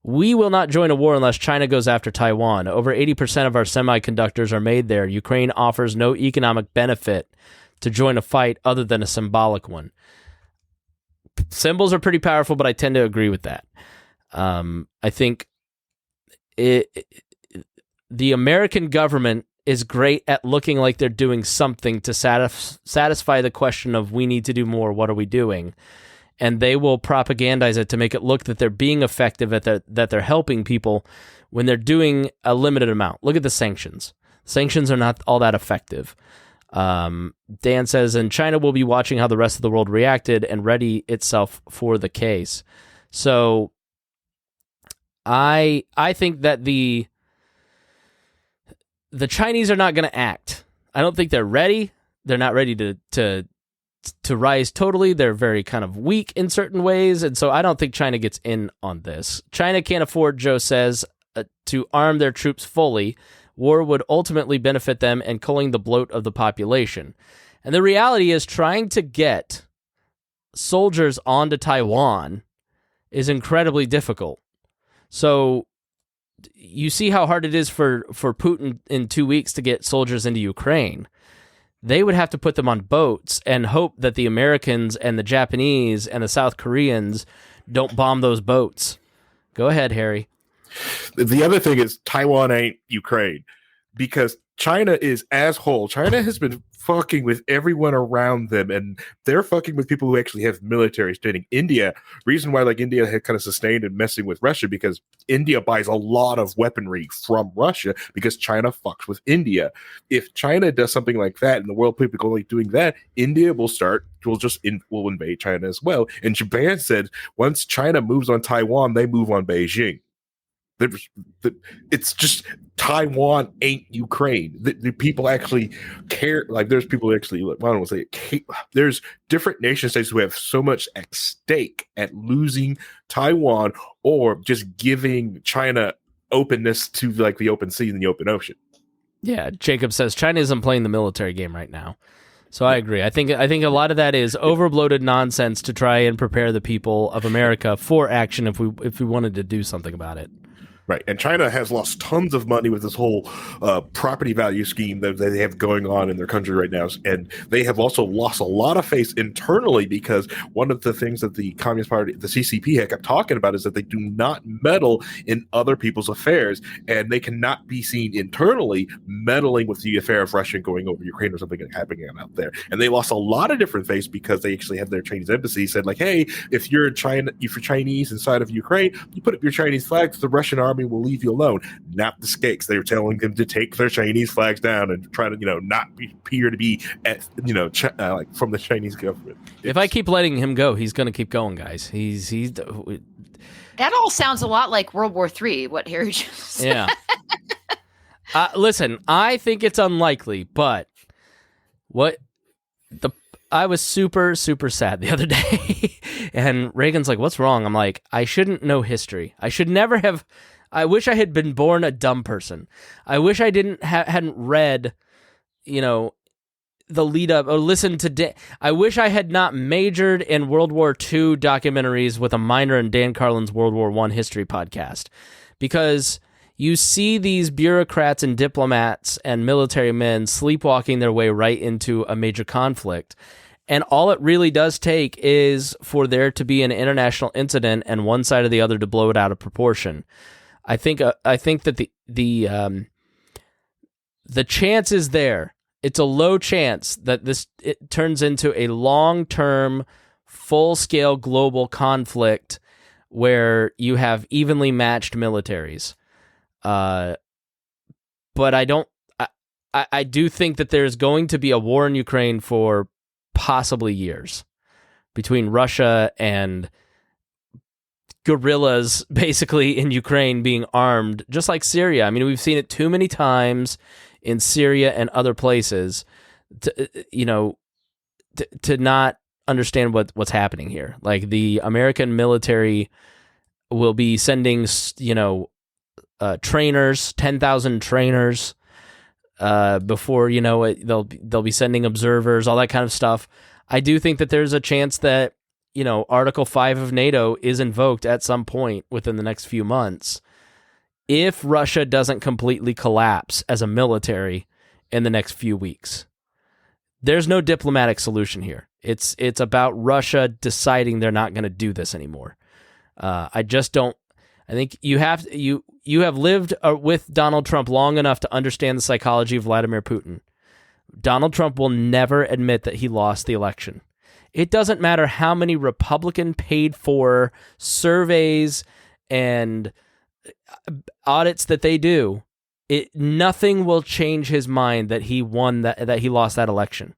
S5: we will not join a war unless China goes after Taiwan. Over 80% of our semiconductors are made there. Ukraine offers no economic benefit to join a fight other than a symbolic one. Symbols are pretty powerful, but I tend to agree with that. I think the American government is great at looking like they're doing something to satisfy the question of we need to do more, what are we doing? And they will propagandize it to make it look that they're being effective, that they're helping people when they're doing a limited amount. Look at the sanctions. Sanctions are not all that effective. Dan says, and China will be watching how the rest of the world reacted and ready itself for the case. So I think that the Chinese are not going to act. I don't think they're ready. They're not ready to rise totally. They're very kind of weak in certain ways, and so I don't think China gets in on this. China can't afford, Joe says, to arm their troops fully. War would ultimately benefit them and culling the bloat of the population. And the reality is trying to get soldiers onto Taiwan is incredibly difficult. So you see how hard it is for Putin in 2 weeks to get soldiers into Ukraine. They would have to put them on boats and hope that the Americans and the Japanese and the South Koreans don't bomb those boats. Go ahead, Harry.
S6: The other thing is Taiwan ain't Ukraine, because China is asshole. China has been fucking with everyone around them, and they're fucking with people who actually have military standing. India, reason why like India had kind of sustained and messing with Russia, because India buys a lot of weaponry from Russia because China fucks with India. If China does something like that and the world people go like doing that, India will invade China as well. And Japan said once China moves on Taiwan, they move on Beijing. It's just Taiwan ain't Ukraine. The people actually care. Like there's people actually. I don't want to say it. There's different nation states who have so much at stake at losing Taiwan or just giving China openness to like the open sea and the open ocean.
S5: Yeah, Jacob says China isn't playing the military game right now. So I agree. I think a lot of that is overbloated nonsense to try and prepare the people of America for action if we wanted to do something about it.
S6: Right, and China has lost tons of money with this whole property value scheme that they have going on in their country right now, and they have also lost a lot of face internally because one of the things that the Communist Party, the CCP, kept talking about is that they do not meddle in other people's affairs, and they cannot be seen internally meddling with the affair of Russia going over Ukraine or something happening out there. And they lost a lot of different face because they actually have their Chinese embassy said like, hey, if you're Chinese inside of Ukraine, you put up your Chinese flags, the Russian army army will leave you alone. Not the Skeks. They were telling them to take their Chinese flags down and try to, not appear to be, like from the Chinese government.
S5: If I keep letting him go, he's going to keep going, guys. He's
S7: That all sounds a lot like World War III, what Harry just said.
S5: Yeah. Listen, I think it's unlikely, but I was super, super sad the other day, and Reagan's like, "What's wrong?" I'm like, "I shouldn't know history. I should never have. I wish I had been born a dumb person. I wish I hadn't read, the lead up or listened to. I wish I had not majored in World War II documentaries with a minor in Dan Carlin's World War I history podcast, because you see these bureaucrats and diplomats and military men sleepwalking their way right into a major conflict. And all it really does take is for there to be an international incident and one side or the other to blow it out of proportion. I think that the chance is there. It's a low chance that it turns into a long-term, full-scale global conflict where you have evenly matched militaries. But I do think that there's going to be a war in Ukraine for possibly years between Russia and guerrillas basically in Ukraine being armed, just like Syria. I mean, we've seen it too many times in Syria and other places to not understand what's happening here. Like, the American military will be sending, trainers, 10,000 trainers, before they'll be sending observers, all that kind of stuff. I do think that there's a chance that Article 5 of NATO is invoked at some point within the next few months if Russia doesn't completely collapse as a military in the next few weeks. There's no diplomatic solution here. It's about Russia deciding they're not going to do this anymore. I just don't. I think you have lived with Donald Trump long enough to understand the psychology of Vladimir Putin. Donald Trump will never admit that he lost the election. It doesn't matter how many Republican paid for surveys and audits that they do. Nothing will change his mind that he won that he lost that election.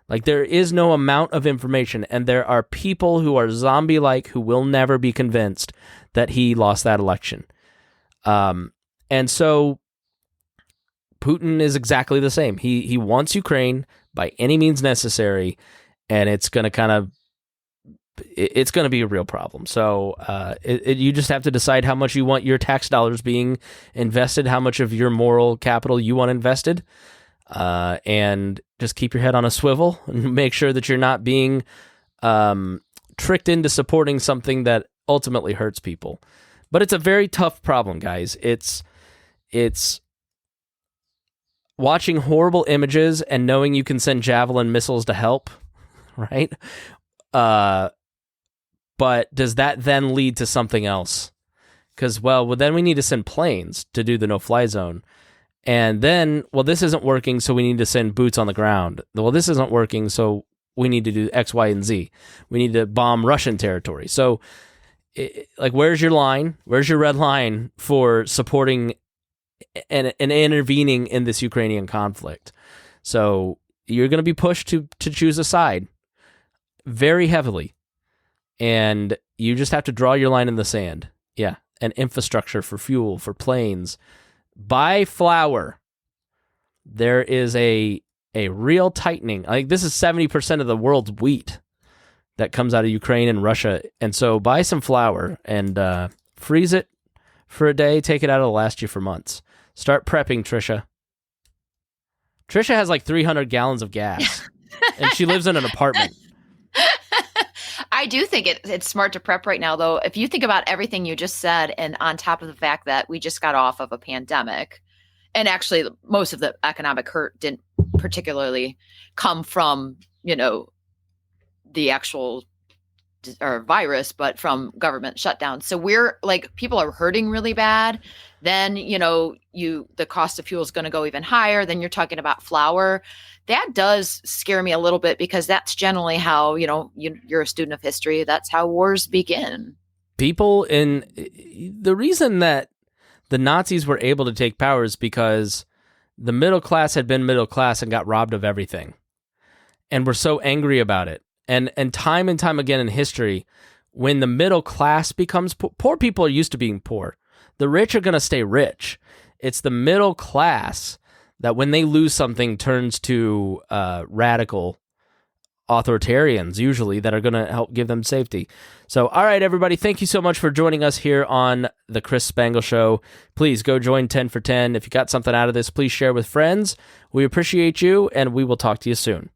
S5: Like, there is no amount of information, and there are people who are zombie-like who will never be convinced that he lost that election. And so Putin is exactly the same. He wants Ukraine by any means necessary, and it's going to be a real problem. So you just have to decide how much you want your tax dollars being invested, how much of your moral capital you want invested, and just keep your head on a swivel and make sure that you're not being tricked into supporting something that ultimately hurts people. But it's a very tough problem, guys. It's watching horrible images and knowing you can send Javelin missiles to help, right? But does that then lead to something else? Because, then we need to send planes to do the no-fly zone. And then, this isn't working, so we need to send boots on the ground. This isn't working, so we need to do X, Y, and Z. We need to bomb Russian territory. So, where's your line? Where's your red line for supporting and intervening in this Ukrainian conflict? So you're going to be pushed to choose a side very heavily, and you just have to draw your line in the sand. Yeah, and infrastructure for fuel, for planes. Buy flour. There is a real tightening. I think this is 70% of the world's wheat that comes out of Ukraine and Russia. And so buy some flour and freeze it for a day. Take it out. It'll last you for months. Start prepping, Trisha. Trisha has like 300 gallons of gas, and she lives in an apartment.
S7: I do think it's smart to prep right now, though. If you think about everything you just said, and on top of the fact that we just got off of a pandemic, and actually most of the economic hurt didn't particularly come from, the actual virus, but from government shutdown. So we're people are hurting really bad. Then, the cost of fuel is going to go even higher. Then you're talking about flour. That does scare me a little bit, because that's generally how, you're a student of history. That's how wars begin.
S5: The reason that the Nazis were able to take powers because the middle class had been middle class and got robbed of everything. And were so angry about it. And time again in history, when the middle class becomes poor people are used to being poor. The rich are going to stay rich. It's the middle class that when they lose something turns to radical authoritarians, usually, that are going to help give them safety. So, all right, everybody, thank you so much for joining us here on the Chris Spangle Show. Please go join 10 for 10. If you got something out of this, please share with friends. We appreciate you, and we will talk to you soon.